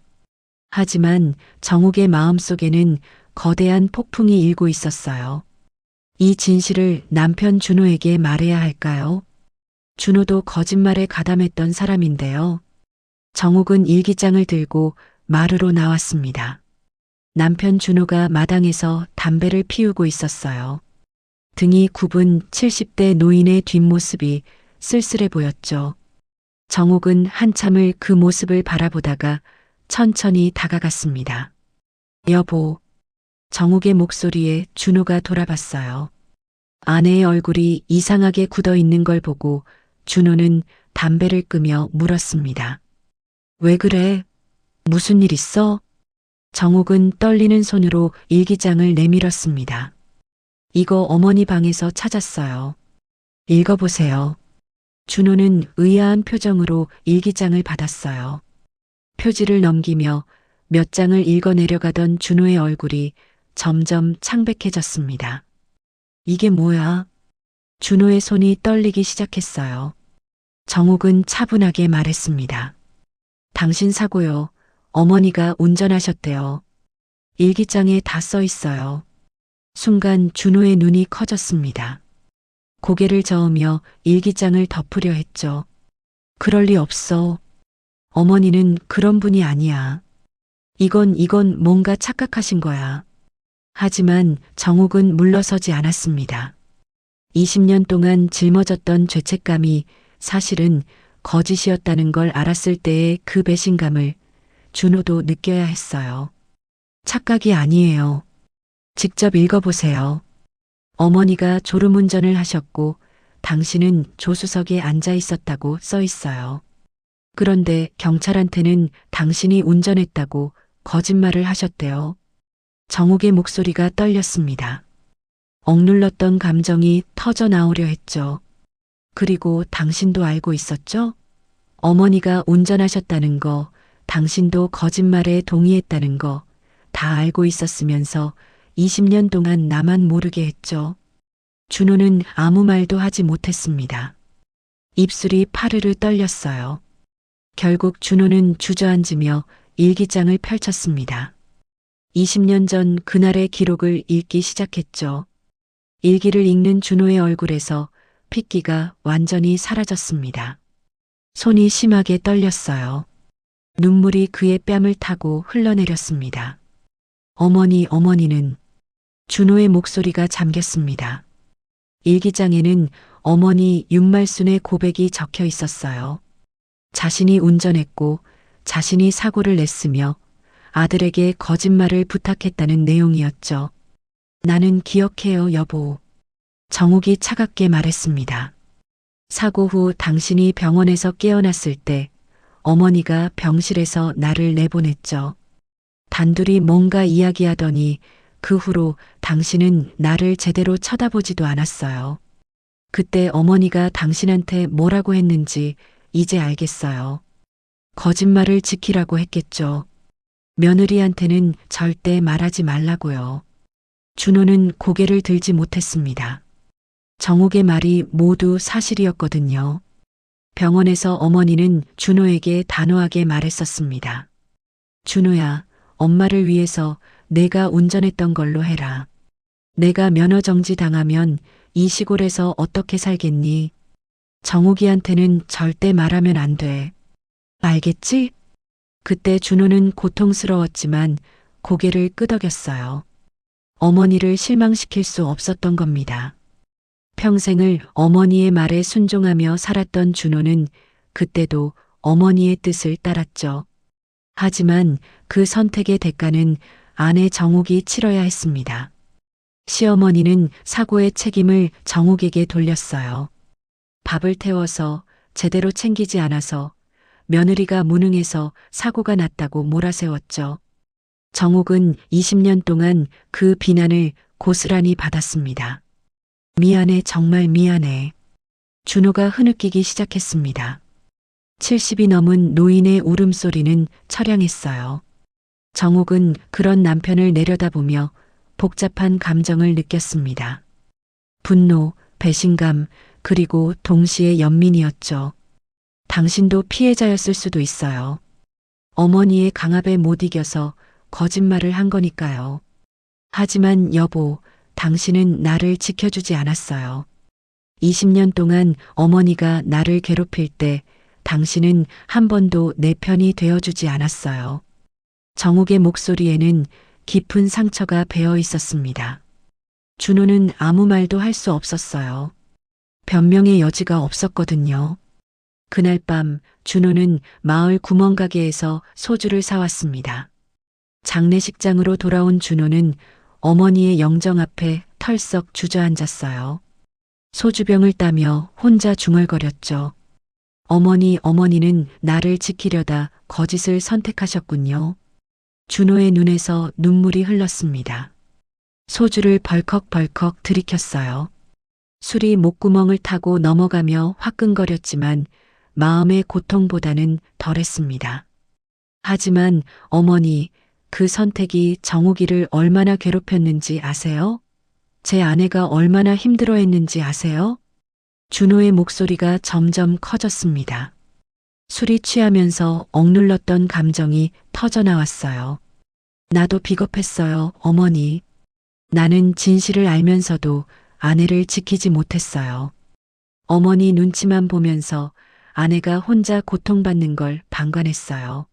하지만 정욱의 마음속에는 거대한 폭풍이 일고 있었어요. 이 진실을 남편 준호에게 말해야 할까요? 준호도 거짓말에 가담했던 사람인데요. 정욱은 일기장을 들고 마루로 나왔습니다. 남편 준호가 마당에서 담배를 피우고 있었어요. 등이 굽은 70대 노인의 뒷모습이 쓸쓸해 보였죠. 정욱은 한참을 그 모습을 바라보다가 천천히 다가갔습니다. 여보. 정욱의 목소리에 준호가 돌아봤어요. 아내의 얼굴이 이상하게 굳어 있는 걸 보고 준호는 담배를 끄며 물었습니다. 왜 그래? 무슨 일 있어? 정욱은 떨리는 손으로 일기장을 내밀었습니다. 이거 어머니 방에서 찾았어요. 읽어보세요. 준호는 의아한 표정으로 일기장을 받았어요. 표지를 넘기며 몇 장을 읽어내려가던 준호의 얼굴이 점점 창백해졌습니다. 이게 뭐야? 준호의 손이 떨리기 시작했어요. 정욱은 차분하게 말했습니다. 당신 사고요. 어머니가 운전하셨대요. 일기장에 다 써 있어요. 순간 준호의 눈이 커졌습니다. 고개를 저으며 일기장을 덮으려 했죠. 그럴 리 없어. 어머니는 그런 분이 아니야. 이건 뭔가 착각하신 거야. 하지만 정욱은 물러서지 않았습니다. 20년 동안 짊어졌던 죄책감이 사실은 거짓이었다는 걸 알았을 때의 그 배신감을 준호도 느껴야 했어요. 착각이 아니에요. 직접 읽어보세요. 어머니가 졸음운전을 하셨고 당신은 조수석에 앉아 있었다고 써 있어요. 그런데 경찰한테는 당신이 운전했다고 거짓말을 하셨대요. 정욱의 목소리가 떨렸습니다. 억눌렀던 감정이 터져 나오려 했죠. 그리고 당신도 알고 있었죠? 어머니가 운전하셨다는 거, 당신도 거짓말에 동의했다는 거 다 알고 있었으면서 20년 동안 나만 모르게 했죠. 준호는 아무 말도 하지 못했습니다. 입술이 파르르 떨렸어요. 결국 준호는 주저앉으며 일기장을 펼쳤습니다. 20년 전 그날의 기록을 읽기 시작했죠. 일기를 읽는 준호의 얼굴에서 핏기가 완전히 사라졌습니다. 손이 심하게 떨렸어요. 눈물이 그의 뺨을 타고 흘러내렸습니다. 어머니는 준호의 목소리가 잠겼습니다. 일기장에는 어머니 윤말순의 고백이 적혀 있었어요. 자신이 운전했고 자신이 사고를 냈으며 아들에게 거짓말을 부탁했다는 내용이었죠. 나는 기억해요, 여보. 정욱이 차갑게 말했습니다. 사고 후 당신이 병원에서 깨어났을 때 어머니가 병실에서 나를 내보냈죠. 단둘이 뭔가 이야기하더니 그 후로 당신은 나를 제대로 쳐다보지도 않았어요. 그때 어머니가 당신한테 뭐라고 했는지 이제 알겠어요. 거짓말을 지키라고 했겠죠. 며느리한테는 절대 말하지 말라고요. 준호는 고개를 들지 못했습니다. 정욱의 말이 모두 사실이었거든요. 병원에서 어머니는 준호에게 단호하게 말했었습니다. 준호야, 엄마를 위해서 내가 운전했던 걸로 해라. 내가 면허 정지 당하면 이 시골에서 어떻게 살겠니? 정욱이한테는 절대 말하면 안 돼. 알겠지? 그때 준호는 고통스러웠지만 고개를 끄덕였어요. 어머니를 실망시킬 수 없었던 겁니다. 평생을 어머니의 말에 순종하며 살았던 준호는 그때도 어머니의 뜻을 따랐죠. 하지만 그 선택의 대가는 아내 정욱이 치러야 했습니다. 시어머니는 사고의 책임을 정욱에게 돌렸어요. 밥을 태워서 제대로 챙기지 않아서 며느리가 무능해서 사고가 났다고 몰아세웠죠. 정옥은 20년 동안 그 비난을 고스란히 받았습니다. 미안해, 정말 미안해. 준호가 흐느끼기 시작했습니다. 70이 넘은 노인의 울음소리는 처량했어요. 정옥은 그런 남편을 내려다보며 복잡한 감정을 느꼈습니다. 분노, 배신감, 그리고 동시에 연민이었죠. 당신도 피해자였을 수도 있어요. 어머니의 강압에 못 이겨서 거짓말을 한 거니까요. 하지만 여보, 당신은 나를 지켜주지 않았어요. 20년 동안 어머니가 나를 괴롭힐 때 당신은 한 번도 내 편이 되어주지 않았어요. 정옥의 목소리에는 깊은 상처가 배어 있었습니다. 준호는 아무 말도 할 수 없었어요. 변명의 여지가 없었거든요. 그날 밤 준호는 마을 구멍가게에서 소주를 사왔습니다. 장례식장으로 돌아온 준호는 어머니의 영정 앞에 털썩 주저앉았어요. 소주병을 따며 혼자 중얼거렸죠. 어머니는 나를 지키려다 거짓을 선택하셨군요. 준호의 눈에서 눈물이 흘렀습니다. 소주를 벌컥벌컥 들이켰어요. 술이 목구멍을 타고 넘어가며 화끈거렸지만 마음의 고통보다는 덜했습니다. 하지만 어머니, 그 선택이 정옥이를 얼마나 괴롭혔는지 아세요? 제 아내가 얼마나 힘들어했는지 아세요? 준호의 목소리가 점점 커졌습니다. 술이 취하면서 억눌렀던 감정이 터져나왔어요. 나도 비겁했어요, 어머니. 나는 진실을 알면서도 아내를 지키지 못했어요. 어머니 눈치만 보면서 아내가 혼자 고통받는 걸 방관했어요.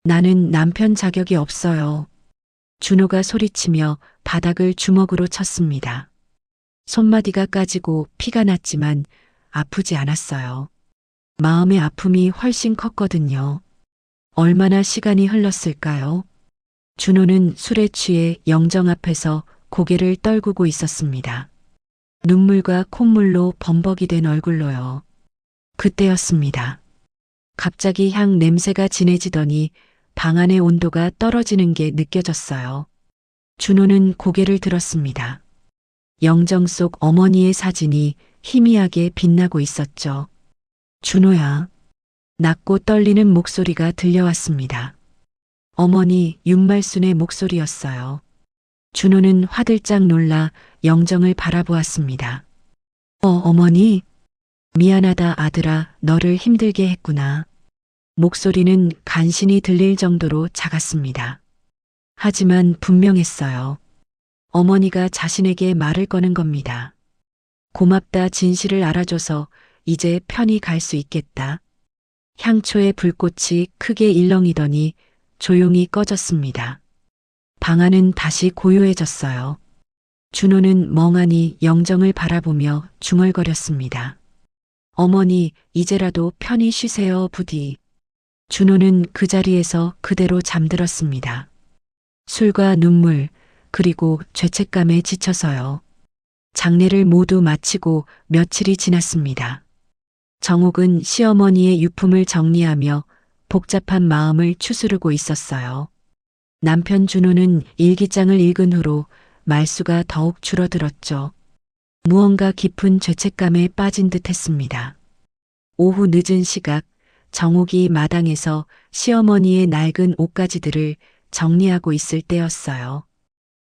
나는 남편 자격이 없어요. 준호가 소리치며 바닥을 주먹으로 쳤습니다. 손마디가 까지고 피가 났지만 아프지 않았어요. 마음의 아픔이 훨씬 컸거든요. 얼마나 시간이 흘렀을까요? 준호는 술에 취해 영정 앞에서 고개를 떨구고 있었습니다. 눈물과 콧물로 범벅이 된 얼굴로요. 그때였습니다. 갑자기 향 냄새가 진해지더니 방 안의 온도가 떨어지는 게 느껴졌어요. 준호는 고개를 들었습니다. 영정 속 어머니의 사진이 희미하게 빛나고 있었죠. 준호야. 낮고 떨리는 목소리가 들려왔습니다. 어머니 윤말순의 목소리였어요. 준호는 화들짝 놀라 영정을 바라보았습니다. 어머니? 미안하다 아들아, 너를 힘들게 했구나. 목소리는 간신히 들릴 정도로 작았습니다. 하지만 분명했어요. 어머니가 자신에게 말을 거는 겁니다. 고맙다, 진실을 알아줘서 이제 편히 갈 수 있겠다. 향초의 불꽃이 크게 일렁이더니 조용히 꺼졌습니다. 방 안은 다시 고요해졌어요. 준호는 멍하니 영정을 바라보며 중얼거렸습니다. 어머니, 이제라도 편히 쉬세요, 부디. 준호는 그 자리에서 그대로 잠들었습니다. 술과 눈물, 그리고 죄책감에 지쳐서요. 장례를 모두 마치고 며칠이 지났습니다. 정옥은 시어머니의 유품을 정리하며 복잡한 마음을 추스르고 있었어요. 남편 준호는 일기장을 읽은 후로 말수가 더욱 줄어들었죠. 무언가 깊은 죄책감에 빠진 듯 했습니다. 오후 늦은 시각, 정옥이 마당에서 시어머니의 낡은 옷가지들을 정리하고 있을 때였어요.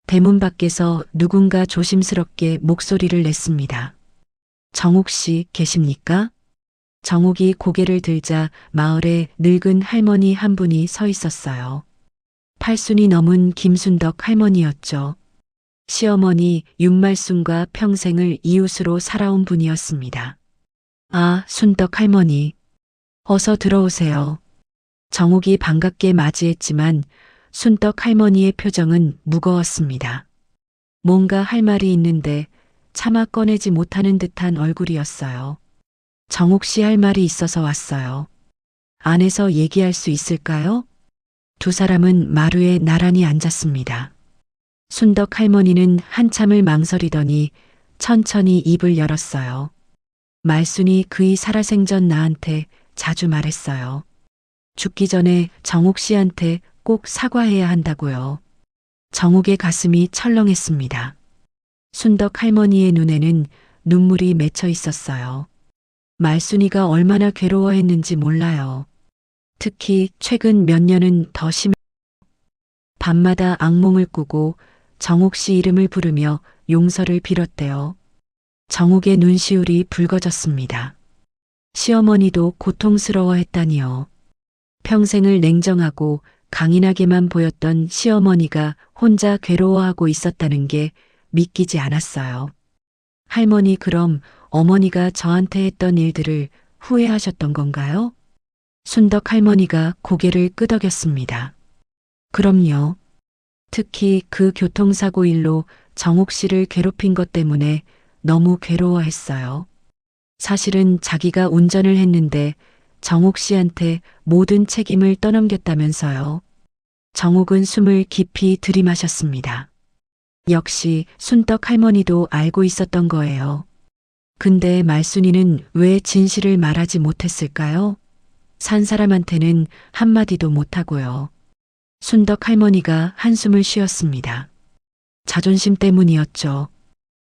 대문 밖에서 누군가 조심스럽게 목소리를 냈습니다. 정옥 씨 계십니까? 정옥이 고개를 들자 마을에 늙은 할머니 한 분이 서 있었어요. 팔순이 넘은 김순덕 할머니였죠. 시어머니 윤말순과 평생을 이웃으로 살아온 분이었습니다. 아, 순덕 할머니. 어서 들어오세요. 정옥이 반갑게 맞이했지만 순덕 할머니의 표정은 무거웠습니다. 뭔가 할 말이 있는데 차마 꺼내지 못하는 듯한 얼굴이었어요. 정옥 씨 할 말이 있어서 왔어요. 안에서 얘기할 수 있을까요? 두 사람은 마루에 나란히 앉았습니다. 순덕 할머니는 한참을 망설이더니 천천히 입을 열었어요. 말순이 그이 살아생전 나한테 자주 말했어요. 죽기 전에 정옥 씨한테 꼭 사과해야 한다고요. 정옥의 가슴이 철렁했습니다. 순덕 할머니의 눈에는 눈물이 맺혀 있었어요. 말순이가 얼마나 괴로워했는지 몰라요. 특히 최근 몇 년은 더 심해. 밤마다 악몽을 꾸고 정옥 씨 이름을 부르며 용서를 빌었대요. 정옥의 눈시울이 붉어졌습니다. 시어머니도 고통스러워했다니요. 평생을 냉정하고 강인하게만 보였던 시어머니가 혼자 괴로워하고 있었다는 게 믿기지 않았어요. 할머니, 그럼 어머니가 저한테 했던 일들을 후회하셨던 건가요? 순덕 할머니가 고개를 끄덕였습니다. 그럼요. 특히 그 교통사고 일로 정옥 씨를 괴롭힌 것 때문에 너무 괴로워했어요. 사실은 자기가 운전을 했는데 정옥 씨한테 모든 책임을 떠넘겼다면서요. 정옥은 숨을 깊이 들이마셨습니다. 역시 순덕 할머니도 알고 있었던 거예요. 근데 말순이는 왜 진실을 말하지 못했을까요? 산 사람한테는 한마디도 못하고요. 순덕 할머니가 한숨을 쉬었습니다. 자존심 때문이었죠.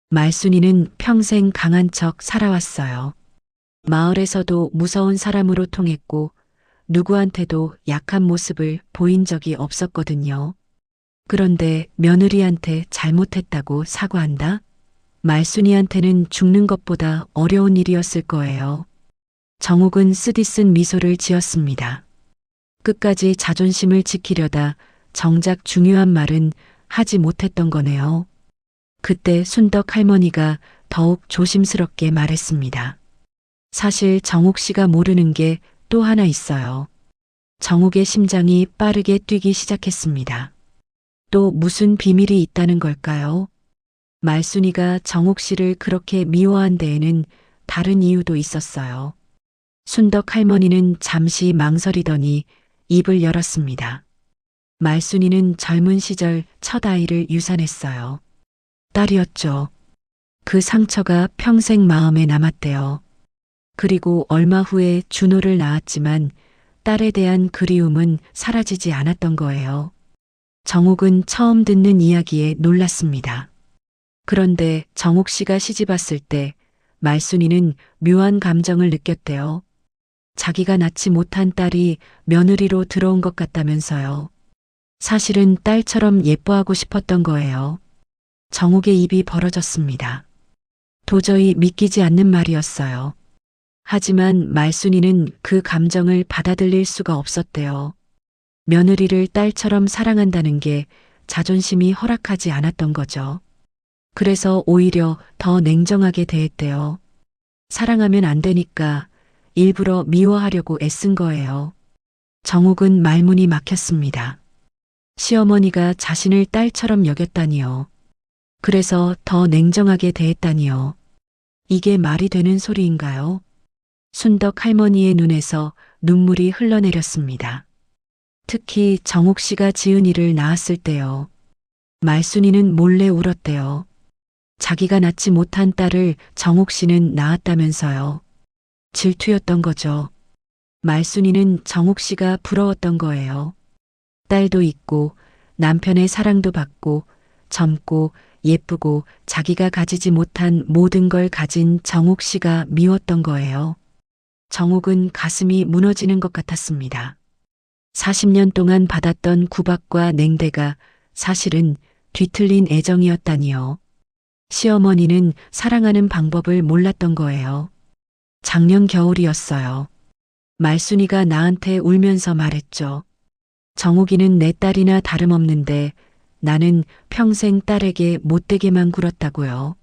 말순이는 평생 강한 척 살아왔어요. 마을에서도 무서운 사람으로 통했고 누구한테도 약한 모습을 보인 적이 없었거든요. 그런데 며느리한테 잘못했다고 사과한다? 말순이한테는 죽는 것보다 어려운 일이었을 거예요. 정옥은 쓰디쓴 미소를 지었습니다. 끝까지 자존심을 지키려다 정작 중요한 말은 하지 못했던 거네요. 그때 순덕 할머니가 더욱 조심스럽게 말했습니다. 사실 정옥 씨가 모르는 게 또 하나 있어요. 정옥의 심장이 빠르게 뛰기 시작했습니다. 또 무슨 비밀이 있다는 걸까요? 말순이가 정옥 씨를 그렇게 미워한 데에는 다른 이유도 있었어요. 순덕 할머니는 잠시 망설이더니 입을 열었습니다. 말순이는 젊은 시절 첫 아이를 유산했어요. 딸이었죠. 그 상처가 평생 마음에 남았대요. 그리고 얼마 후에 준호를 낳았지만 딸에 대한 그리움은 사라지지 않았던 거예요. 정옥은 처음 듣는 이야기에 놀랐습니다. 그런데 정옥 씨가 시집 왔을 때 말순이는 묘한 감정을 느꼈대요. 자기가 낳지 못한 딸이 며느리로 들어온 것 같다면서요. 사실은 딸처럼 예뻐하고 싶었던 거예요. 정옥의 입이 벌어졌습니다. 도저히 믿기지 않는 말이었어요. 하지만 말순이는 그 감정을 받아들일 수가 없었대요. 며느리를 딸처럼 사랑한다는 게 자존심이 허락하지 않았던 거죠. 그래서 오히려 더 냉정하게 대했대요. 사랑하면 안 되니까 일부러 미워하려고 애쓴 거예요. 정옥은 말문이 막혔습니다. 시어머니가 자신을 딸처럼 여겼다니요. 그래서 더 냉정하게 대했다니요. 이게 말이 되는 소리인가요? 순덕 할머니의 눈에서 눈물이 흘러내렸습니다. 특히 정옥 씨가 지은 일을 낳았을 때요. 말순이는 몰래 울었대요. 자기가 낳지 못한 딸을 정옥 씨는 낳았다면서요. 질투였던 거죠. 말순이는 정옥 씨가 부러웠던 거예요. 딸도 있고 남편의 사랑도 받고 젊고 예쁘고 자기가 가지지 못한 모든 걸 가진 정옥 씨가 미웠던 거예요. 정옥은 가슴이 무너지는 것 같았습니다. 40년 동안 받았던 구박과 냉대가 사실은 뒤틀린 애정이었다니요. 시어머니는 사랑하는 방법을 몰랐던 거예요. 작년 겨울이었어요. 말순이가 나한테 울면서 말했죠. 정옥이는 내 딸이나 다름없는데 나는 평생 딸에게 못되게만 굴었다고요.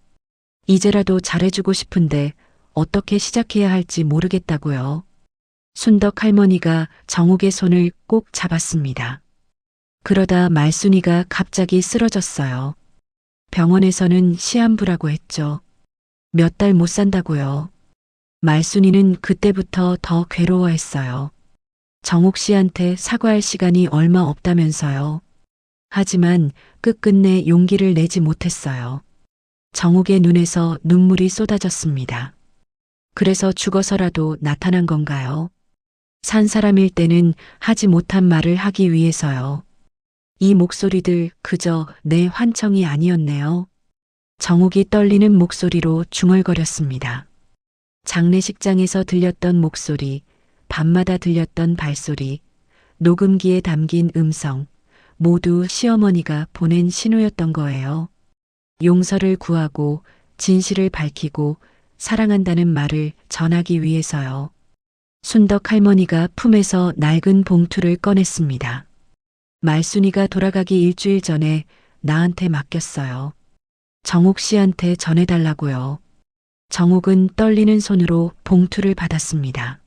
이제라도 잘해주고 싶은데 어떻게 시작해야 할지 모르겠다고요. 순덕 할머니가 정옥의 손을 꼭 잡았습니다. 그러다 말순이가 갑자기 쓰러졌어요. 병원에서는 시한부라고 했죠. 몇 달 못 산다고요. 말순이는 그때부터 더 괴로워했어요. 정옥 씨한테 사과할 시간이 얼마 없다면서요. 하지만 끝끝내 용기를 내지 못했어요. 정옥의 눈에서 눈물이 쏟아졌습니다. 그래서 죽어서라도 나타난 건가요? 산 사람일 때는 하지 못한 말을 하기 위해서요. 이 목소리들 그저 내 환청이 아니었네요. 정욱이 떨리는 목소리로 중얼거렸습니다. 장례식장에서 들렸던 목소리, 밤마다 들렸던 발소리, 녹음기에 담긴 음성, 모두 시어머니가 보낸 신호였던 거예요. 용서를 구하고 진실을 밝히고 사랑한다는 말을 전하기 위해서요. 순덕 할머니가 품에서 낡은 봉투를 꺼냈습니다. 말순이가 돌아가기 일주일 전에 나한테 맡겼어요. 정욱 씨한테 전해달라고요. 정욱은 떨리는 손으로 봉투를 받았습니다.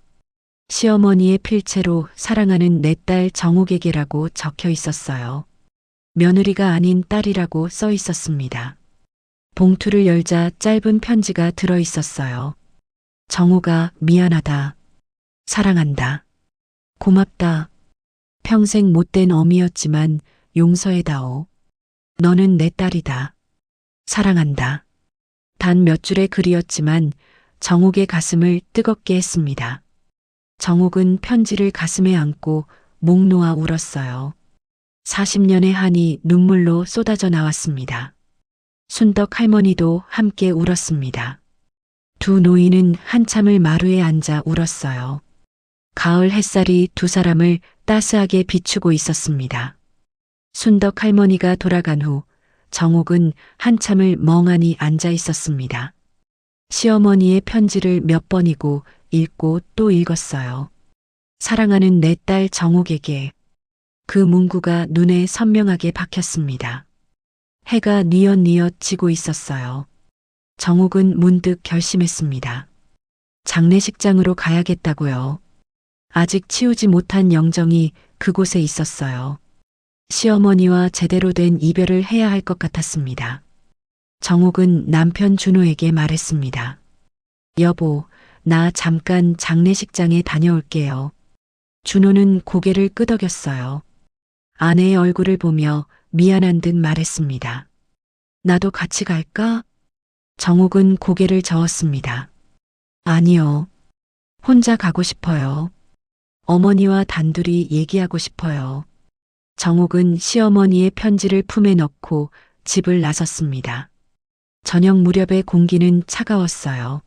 시어머니의 필체로 사랑하는 내 딸 정욱에게라고 적혀 있었어요. 며느리가 아닌 딸이라고 써 있었습니다. 봉투를 열자 짧은 편지가 들어 있었어요. 정욱아, 미안하다. 사랑한다. 고맙다. 평생 못된 어미였지만 용서해다오. 너는 내 딸이다. 사랑한다. 단 몇 줄의 글이었지만 정욱의 가슴을 뜨겁게 했습니다. 정욱은 편지를 가슴에 안고 목 놓아 울었어요. 40년의 한이 눈물로 쏟아져 나왔습니다. 순덕 할머니도 함께 울었습니다. 두 노인은 한참을 마루에 앉아 울었어요. 가을 햇살이 두 사람을 따스하게 비추고 있었습니다. 순덕 할머니가 돌아간 후 정욱은 한참을 멍하니 앉아 있었습니다. 시어머니의 편지를 몇 번이고 읽고 또 읽었어요. 사랑하는 내 딸 정욱에게. 그 문구가 눈에 선명하게 박혔습니다. 해가 뉘엿뉘엿 지고 있었어요. 정욱은 문득 결심했습니다. 장례식장으로 가야겠다고요. 아직 치우지 못한 영정이 그곳에 있었어요. 시어머니와 제대로 된 이별을 해야 할 것 같았습니다. 정욱은 남편 준호에게 말했습니다. 여보, 나 잠깐 장례식장에 다녀올게요. 준호는 고개를 끄덕였어요. 아내의 얼굴을 보며 미안한 듯 말했습니다. 나도 같이 갈까? 정욱은 고개를 저었습니다. 아니요. 혼자 가고 싶어요. 어머니와 단둘이 얘기하고 싶어요. 정욱은 시어머니의 편지를 품에 넣고 집을 나섰습니다. 저녁 무렵의 공기는 차가웠어요.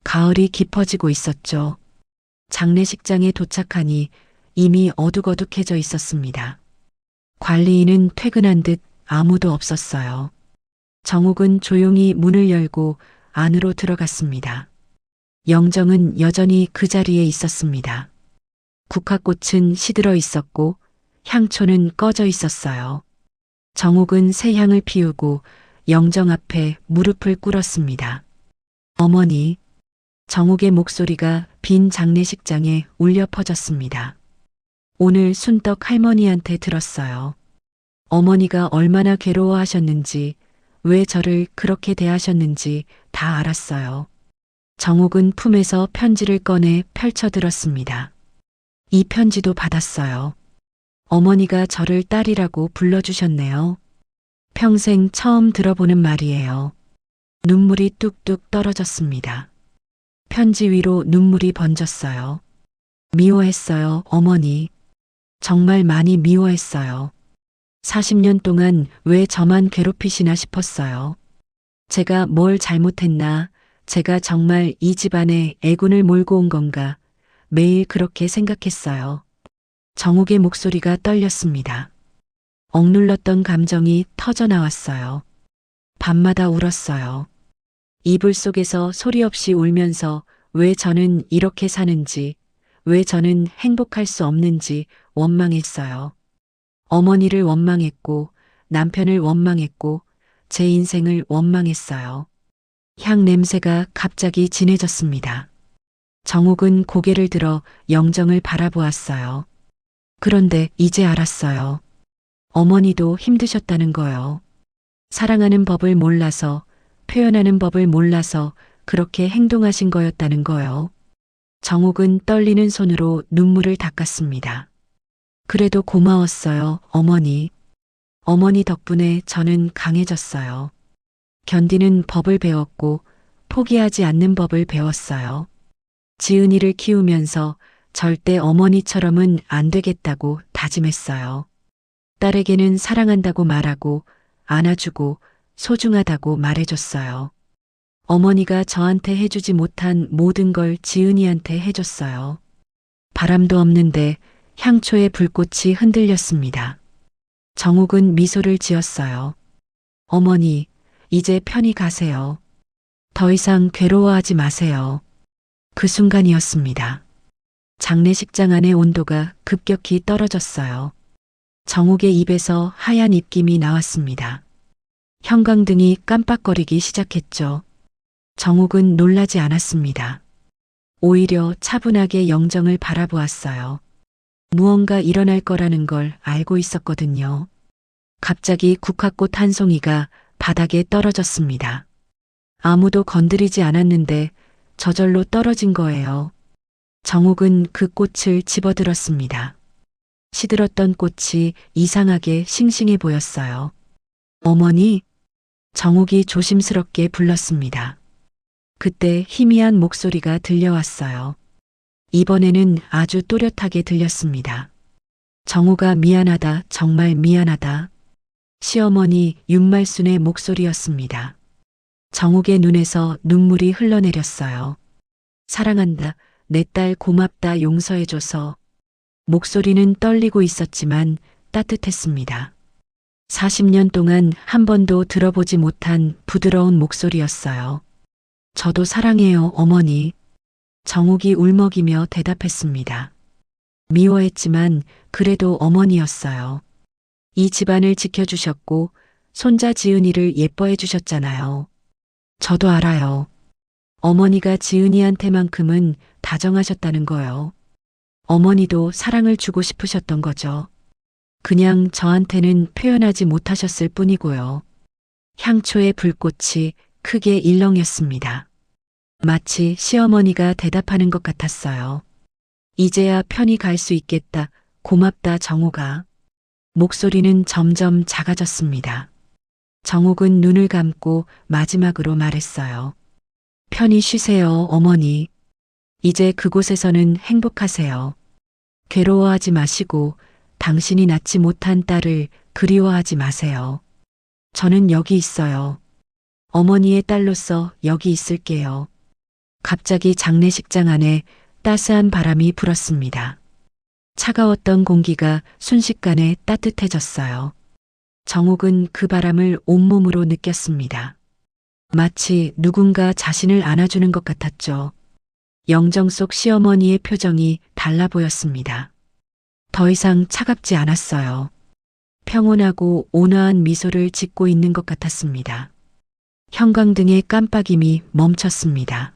가을이 깊어지고 있었죠. 장례식장에 도착하니 이미 어둑어둑해져 있었습니다. 관리인은 퇴근한 듯 아무도 없었어요. 정욱은 조용히 문을 열고 안으로 들어갔습니다. 영정은 여전히 그 자리에 있었습니다. 국화꽃은 시들어 있었고 향초는 꺼져 있었어요. 정욱은 새 향을 피우고 영정 앞에 무릎을 꿇었습니다. 어머니, 정욱의 목소리가 빈 장례식장에 울려 퍼졌습니다. 오늘 순덕 할머니한테 들었어요. 어머니가 얼마나 괴로워하셨는지, 왜 저를 그렇게 대하셨는지 다 알았어요. 정욱은 품에서 편지를 꺼내 펼쳐들었습니다. 이 편지도 받았어요. 어머니가 저를 딸이라고 불러주셨네요. 평생 처음 들어보는 말이에요. 눈물이 뚝뚝 떨어졌습니다. 편지 위로 눈물이 번졌어요. 미워했어요, 어머니. 정말 많이 미워했어요. 40년 동안 왜 저만 괴롭히시나 싶었어요. 제가 뭘 잘못했나, 제가 정말 이 집안에 애군을 몰고 온 건가, 매일 그렇게 생각했어요. 정욱의 목소리가 떨렸습니다. 억눌렀던 감정이 터져 나왔어요. 밤마다 울었어요. 이불 속에서 소리 없이 울면서 왜 저는 이렇게 사는지, 왜 저는 행복할 수 없는지 원망했어요. 어머니를 원망했고, 남편을 원망했고, 제 인생을 원망했어요. 향 냄새가 갑자기 진해졌습니다. 정욱은 고개를 들어 영정을 바라보았어요. 그런데 이제 알았어요. 어머니도 힘드셨다는 거요. 사랑하는 법을 몰라서, 표현하는 법을 몰라서 그렇게 행동하신 거였다는 거요. 정욱은 떨리는 손으로 눈물을 닦았습니다. 그래도 고마웠어요, 어머니. 어머니 덕분에 저는 강해졌어요. 견디는 법을 배웠고, 포기하지 않는 법을 배웠어요. 지은이를 키우면서 절대 어머니처럼은 안 되겠다고 다짐했어요. 딸에게는 사랑한다고 말하고 안아주고 소중하다고 말해줬어요. 어머니가 저한테 해주지 못한 모든 걸 지은이한테 해줬어요. 바람도 없는데 향초의 불꽃이 흔들렸습니다. 정욱은 미소를 지었어요. 어머니, 이제 편히 가세요. 더 이상 괴로워하지 마세요. 그 순간이었습니다. 장례식장 안의 온도가 급격히 떨어졌어요. 정욱의 입에서 하얀 입김이 나왔습니다. 형광등이 깜빡거리기 시작했죠. 정욱은 놀라지 않았습니다. 오히려 차분하게 영정을 바라보았어요. 무언가 일어날 거라는 걸 알고 있었거든요. 갑자기 국화꽃 한 송이가 바닥에 떨어졌습니다. 아무도 건드리지 않았는데 저절로 떨어진 거예요. 정욱은 그 꽃을 집어들었습니다. 시들었던 꽃이 이상하게 싱싱해 보였어요. 어머니, 정욱이 조심스럽게 불렀습니다. 그때 희미한 목소리가 들려왔어요. 이번에는 아주 또렷하게 들렸습니다. 정우가 미안하다, 정말 미안하다. 시어머니 윤말순의 목소리였습니다. 정욱의 눈에서 눈물이 흘러내렸어요. 사랑한다, 내 딸 고맙다, 용서해줘서. 목소리는 떨리고 있었지만 따뜻했습니다. 40년 동안 한 번도 들어보지 못한 부드러운 목소리였어요. 저도 사랑해요, 어머니. 정욱이 울먹이며 대답했습니다. 미워했지만 그래도 어머니였어요. 이 집안을 지켜주셨고 손자 지은이를 예뻐해 주셨잖아요. 저도 알아요. 어머니가 지은이한테만큼은 다정하셨다는 거요. 어머니도 사랑을 주고 싶으셨던 거죠. 그냥 저한테는 표현하지 못하셨을 뿐이고요. 향초의 불꽃이 크게 일렁였습니다. 마치 시어머니가 대답하는 것 같았어요. 이제야 편히 갈 수 있겠다. 고맙다, 정욱아. 목소리는 점점 작아졌습니다. 정욱은 눈을 감고 마지막으로 말했어요. 편히 쉬세요, 어머니. 이제 그곳에서는 행복하세요. 괴로워하지 마시고 당신이 낳지 못한 딸을 그리워하지 마세요. 저는 여기 있어요. 어머니의 딸로서 여기 있을게요. 갑자기 장례식장 안에 따스한 바람이 불었습니다. 차가웠던 공기가 순식간에 따뜻해졌어요. 정욱은 그 바람을 온몸으로 느꼈습니다. 마치 누군가 자신을 안아주는 것 같았죠. 영정 속 시어머니의 표정이 달라 보였습니다. 더 이상 차갑지 않았어요. 평온하고 온화한 미소를 짓고 있는 것 같았습니다. 형광등의 깜빡임이 멈췄습니다.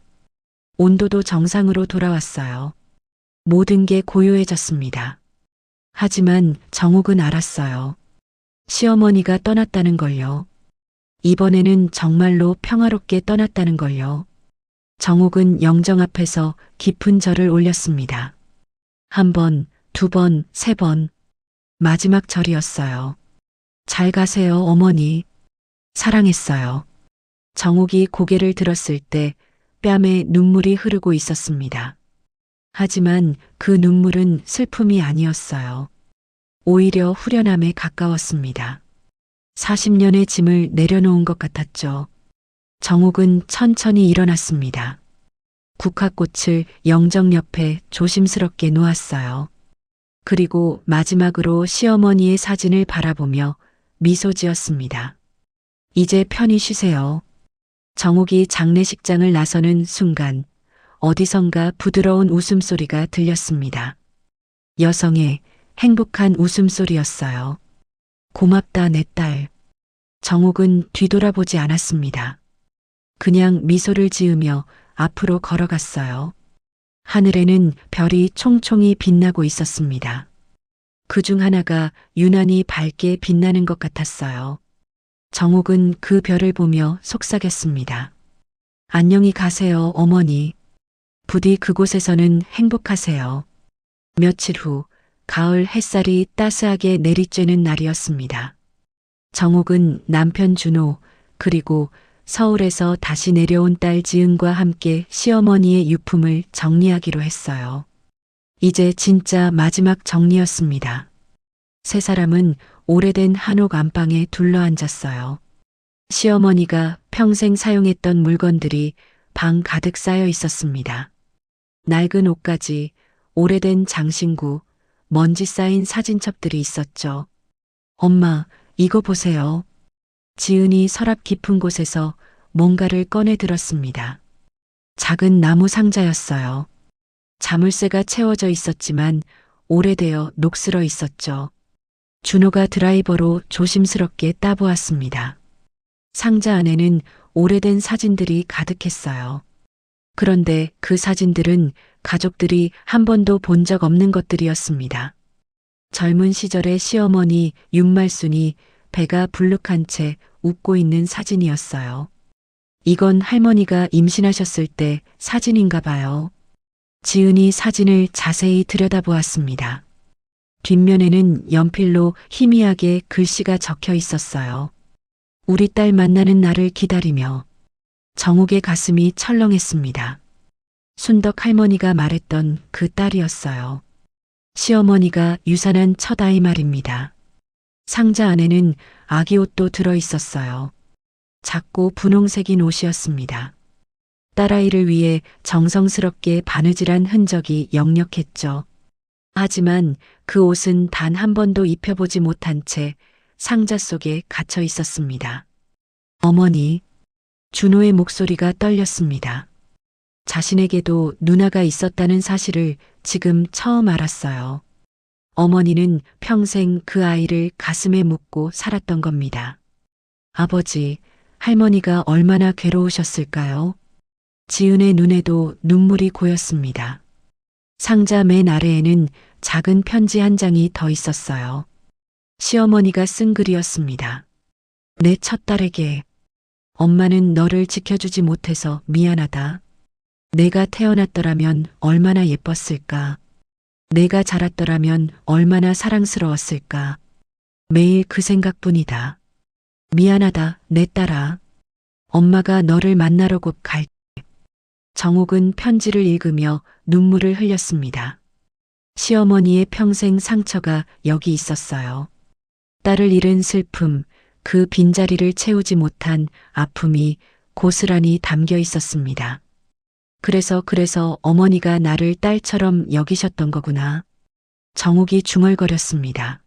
온도도 정상으로 돌아왔어요. 모든 게 고요해졌습니다. 하지만 정욱은 알았어요. 시어머니가 떠났다는 걸요. 이번에는 정말로 평화롭게 떠났다는 걸요. 정욱은 영정 앞에서 깊은 절을 올렸습니다. 한 번, 두 번, 세 번. 마지막 절이었어요. 잘 가세요, 어머니. 사랑했어요. 정욱이 고개를 들었을 때 뺨에 눈물이 흐르고 있었습니다. 하지만 그 눈물은 슬픔이 아니었어요. 오히려 후련함에 가까웠습니다. 40년의 짐을 내려놓은 것 같았죠. 정욱은 천천히 일어났습니다. 국화꽃을 영정 옆에 조심스럽게 놓았어요. 그리고 마지막으로 시어머니의 사진을 바라보며 미소 지었습니다. 이제 편히 쉬세요. 정욱이 장례식장을 나서는 순간 어디선가 부드러운 웃음소리가 들렸습니다. 여성의 행복한 웃음소리였어요. 고맙다, 내 딸. 정욱은 뒤돌아보지 않았습니다. 그냥 미소를 지으며 앞으로 걸어갔어요. 하늘에는 별이 총총히 빛나고 있었습니다. 그 중 하나가 유난히 밝게 빛나는 것 같았어요. 정욱은 그 별을 보며 속삭였습니다. 안녕히 가세요, 어머니. 부디 그곳에서는 행복하세요. 며칠 후 가을 햇살이 따스하게 내리쬐는 날이었습니다. 정욱은 남편 준호 그리고 서울에서 다시 내려온 딸 지은과 함께 시어머니의 유품을 정리하기로 했어요. 이제 진짜 마지막 정리였습니다. 세 사람은 오래된 한옥 안방에 둘러앉았어요. 시어머니가 평생 사용했던 물건들이 방 가득 쌓여 있었습니다. 낡은 옷가지, 오래된 장신구, 먼지 쌓인 사진첩들이 있었죠. 엄마, 이거 보세요. 지은이 서랍 깊은 곳에서 뭔가를 꺼내 들었습니다. 작은 나무 상자였어요. 자물쇠가 채워져 있었지만 오래되어 녹슬어 있었죠. 준호가 드라이버로 조심스럽게 따보았습니다. 상자 안에는 오래된 사진들이 가득했어요. 그런데 그 사진들은 가족들이 한 번도 본 적 없는 것들이었습니다. 젊은 시절의 시어머니 윤말순이 배가 불룩한 채 웃고 있는 사진이었어요. 이건 할머니가 임신하셨을 때 사진인가 봐요. 지은이 사진을 자세히 들여다보았습니다. 뒷면에는 연필로 희미하게 글씨가 적혀 있었어요. 우리 딸 만나는 날을 기다리며. 정욱의 가슴이 철렁했습니다. 순덕 할머니가 말했던 그 딸이었어요. 시어머니가 유산한 첫 아이 말입니다. 상자 안에는 아기 옷도 들어 있었어요. 작고 분홍색인 옷이었습니다. 딸아이를 위해 정성스럽게 바느질한 흔적이 역력했죠. 하지만 그 옷은 단 한 번도 입혀보지 못한 채 상자 속에 갇혀 있었습니다. 어머니, 준호의 목소리가 떨렸습니다. 자신에게도 누나가 있었다는 사실을 지금 처음 알았어요. 어머니는 평생 그 아이를 가슴에 묻고 살았던 겁니다. 아버지, 할머니가 얼마나 괴로우셨을까요? 지은의 눈에도 눈물이 고였습니다. 상자 맨 아래에는 작은 편지 한 장이 더 있었어요. 시어머니가 쓴 글이었습니다. 내 첫딸에게. 엄마는 너를 지켜주지 못해서 미안하다. 내가 태어났더라면 얼마나 예뻤을까. 내가 자랐더라면 얼마나 사랑스러웠을까. 매일 그 생각뿐이다. 미안하다, 내 딸아. 엄마가 너를 만나러 곧 갈게. 정욱은 편지를 읽으며 눈물을 흘렸습니다. 시어머니의 평생 상처가 여기 있었어요. 딸을 잃은 슬픔, 그 빈자리를 채우지 못한 아픔이 고스란히 담겨 있었습니다. 그래서 어머니가 나를 딸처럼 여기셨던 거구나. 정욱이 중얼거렸습니다.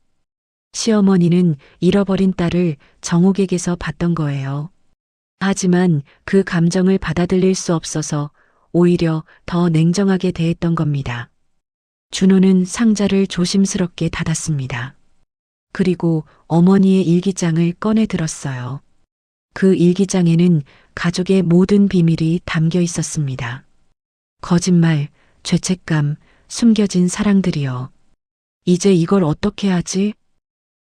시어머니는 잃어버린 딸을 정욱에게서 봤던 거예요. 하지만 그 감정을 받아들일 수 없어서 오히려 더 냉정하게 대했던 겁니다. 준호는 상자를 조심스럽게 닫았습니다. 그리고 어머니의 일기장을 꺼내 들었어요. 그 일기장에는 가족의 모든 비밀이 담겨 있었습니다. 거짓말, 죄책감, 숨겨진 사랑들이요. 이제 이걸 어떻게 하지?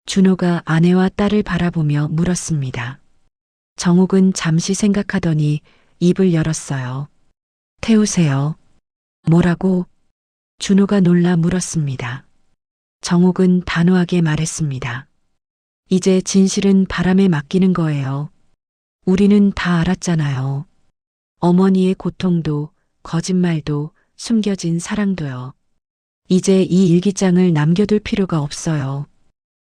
준호가 아내와 딸을 바라보며 물었습니다. 정욱은 잠시 생각하더니 입을 열었어요. 태우세요. 뭐라고? 준호가 놀라 물었습니다. 정욱은 단호하게 말했습니다. 이제 진실은 바람에 맡기는 거예요. 우리는 다 알았잖아요. 어머니의 고통도, 거짓말도, 숨겨진 사랑도요. 이제 이 일기장을 남겨둘 필요가 없어요.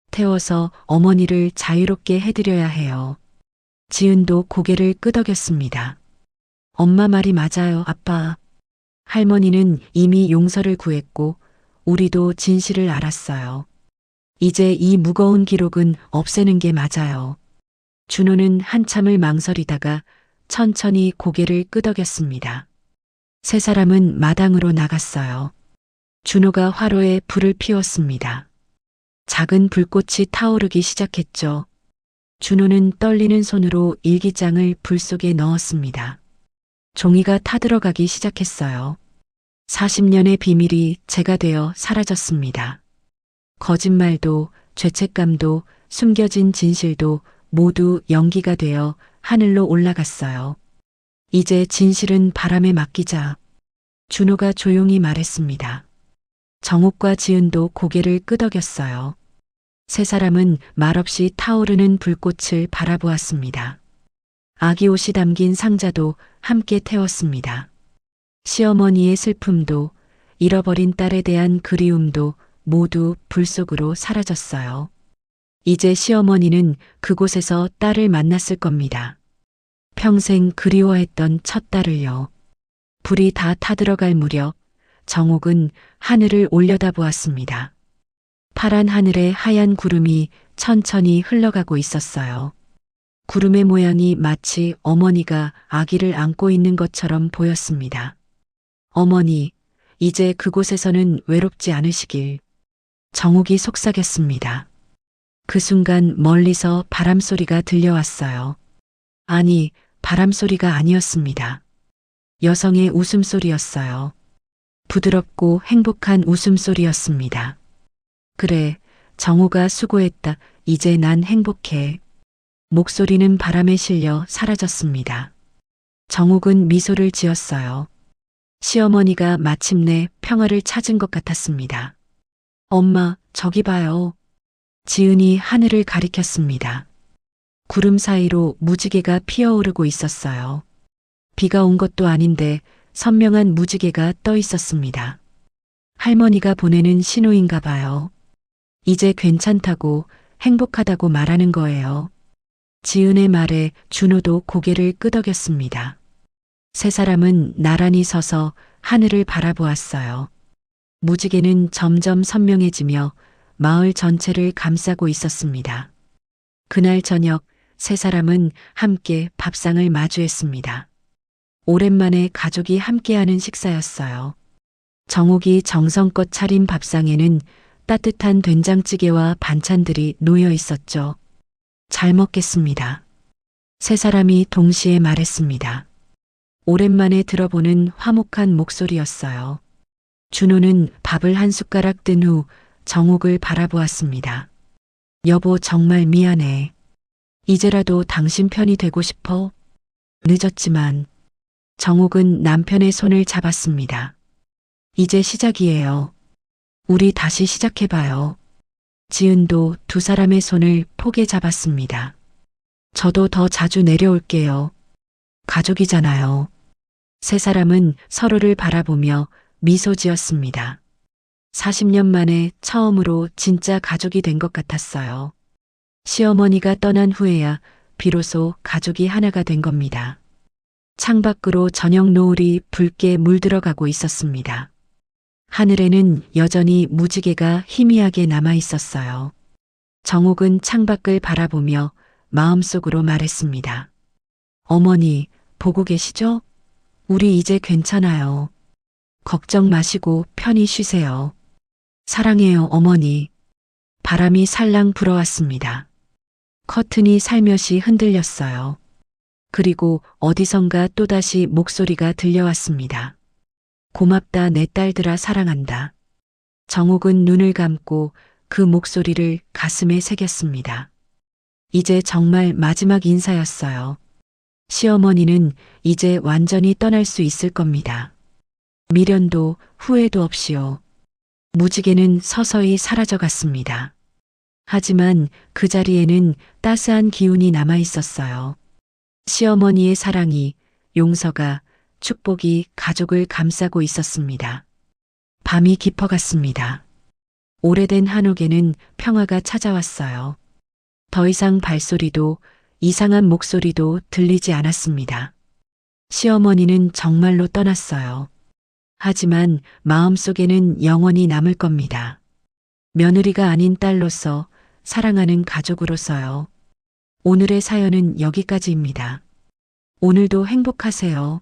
태워서 어머니를 자유롭게 해드려야 해요. 지은도 고개를 끄덕였습니다. 엄마 말이 맞아요, 아빠. 할머니는 이미 용서를 구했고 우리도 진실을 알았어요. 이제 이 무거운 기록은 없애는 게 맞아요. 준호는 한참을 망설이다가 천천히 고개를 끄덕였습니다. 세 사람은 마당으로 나갔어요. 준호가 화로에 불을 피웠습니다. 작은 불꽃이 타오르기 시작했죠. 준호는 떨리는 손으로 일기장을 불 속에 넣었습니다. 종이가 타들어가기 시작했어요. 40년의 비밀이 재가 되어 사라졌습니다. 거짓말도, 죄책감도, 숨겨진 진실도 모두 연기가 되어 하늘로 올라갔어요. 이제 진실은 바람에 맡기자. 준호가 조용히 말했습니다. 정욱과 지은도 고개를 끄덕였어요. 세 사람은 말없이 타오르는 불꽃을 바라보았습니다. 아기 옷이 담긴 상자도 함께 태웠습니다. 시어머니의 슬픔도 잃어버린 딸에 대한 그리움도 모두 불 속으로 사라졌어요. 이제 시어머니는 그곳에서 딸을 만났을 겁니다. 평생 그리워했던 첫 딸을요. 불이 다 타들어갈 무렵 정옥은 하늘을 올려다보았습니다. 파란 하늘에 하얀 구름이 천천히 흘러가고 있었어요. 구름의 모양이 마치 어머니가 아기를 안고 있는 것처럼 보였습니다. 어머니, 이제 그곳에서는 외롭지 않으시길. 정옥이 속삭였습니다. 그 순간 멀리서 바람소리가 들려왔어요. 아니, 바람소리가 아니었습니다. 여성의 웃음소리였어요. 부드럽고 행복한 웃음소리였습니다. 그래, 정호가 수고했다. 이제 난 행복해. 목소리는 바람에 실려 사라졌습니다. 정옥은 미소를 지었어요. 시어머니가 마침내 평화를 찾은 것 같았습니다. 엄마, 저기 봐요. 지은이 하늘을 가리켰습니다. 구름 사이로 무지개가 피어오르고 있었어요. 비가 온 것도 아닌데 선명한 무지개가 떠 있었습니다. 할머니가 보내는 신호인가 봐요. 이제 괜찮다고 행복하다고 말하는 거예요. 지은의 말에 준호도 고개를 끄덕였습니다. 세 사람은 나란히 서서 하늘을 바라보았어요. 무지개는 점점 선명해지며 마을 전체를 감싸고 있었습니다. 그날 저녁 세 사람은 함께 밥상을 마주했습니다. 오랜만에 가족이 함께하는 식사였어요. 정옥이 정성껏 차린 밥상에는 따뜻한 된장찌개와 반찬들이 놓여 있었죠. 잘 먹겠습니다. 세 사람이 동시에 말했습니다. 오랜만에 들어보는 화목한 목소리였어요. 준호는 밥을 한 숟가락 뜬 후 정옥을 바라보았습니다. 여보, 정말 미안해. 이제라도 당신 편이 되고 싶어. 늦었지만. 정옥은 남편의 손을 잡았습니다. 이제 시작이에요. 우리 다시 시작해봐요. 지은도 두 사람의 손을 포개 잡았습니다. 저도 더 자주 내려올게요. 가족이잖아요. 세 사람은 서로를 바라보며 미소 지었습니다. 40년 만에 처음으로 진짜 가족이 된 것 같았어요. 시어머니가 떠난 후에야 비로소 가족이 하나가 된 겁니다. 창밖으로 저녁 노을이 붉게 물들어가고 있었습니다. 하늘에는 여전히 무지개가 희미하게 남아 있었어요. 정옥은 창밖을 바라보며 마음속으로 말했습니다. 어머니, 보고 계시죠? 우리 이제 괜찮아요. 걱정 마시고 편히 쉬세요. 사랑해요, 어머니. 바람이 살랑 불어왔습니다. 커튼이 살며시 흔들렸어요. 그리고 어디선가 또다시 목소리가 들려왔습니다. 고맙다, 내 딸들아, 사랑한다. 정옥은 눈을 감고 그 목소리를 가슴에 새겼습니다. 이제 정말 마지막 인사였어요. 시어머니는 이제 완전히 떠날 수 있을 겁니다. 미련도 후회도 없이요. 무지개는 서서히 사라져갔습니다. 하지만 그 자리에는 따스한 기운이 남아 있었어요. 시어머니의 사랑이, 용서가, 축복이 가족을 감싸고 있었습니다. 밤이 깊어갔습니다. 오래된 한옥에는 평화가 찾아왔어요. 더 이상 발소리도 이상한 목소리도 들리지 않았습니다. 시어머니는 정말로 떠났어요. 하지만 마음속에는 영원히 남을 겁니다. 며느리가 아닌 딸로서, 사랑하는 가족으로서요. 오늘의 사연은 여기까지입니다. 오늘도 행복하세요.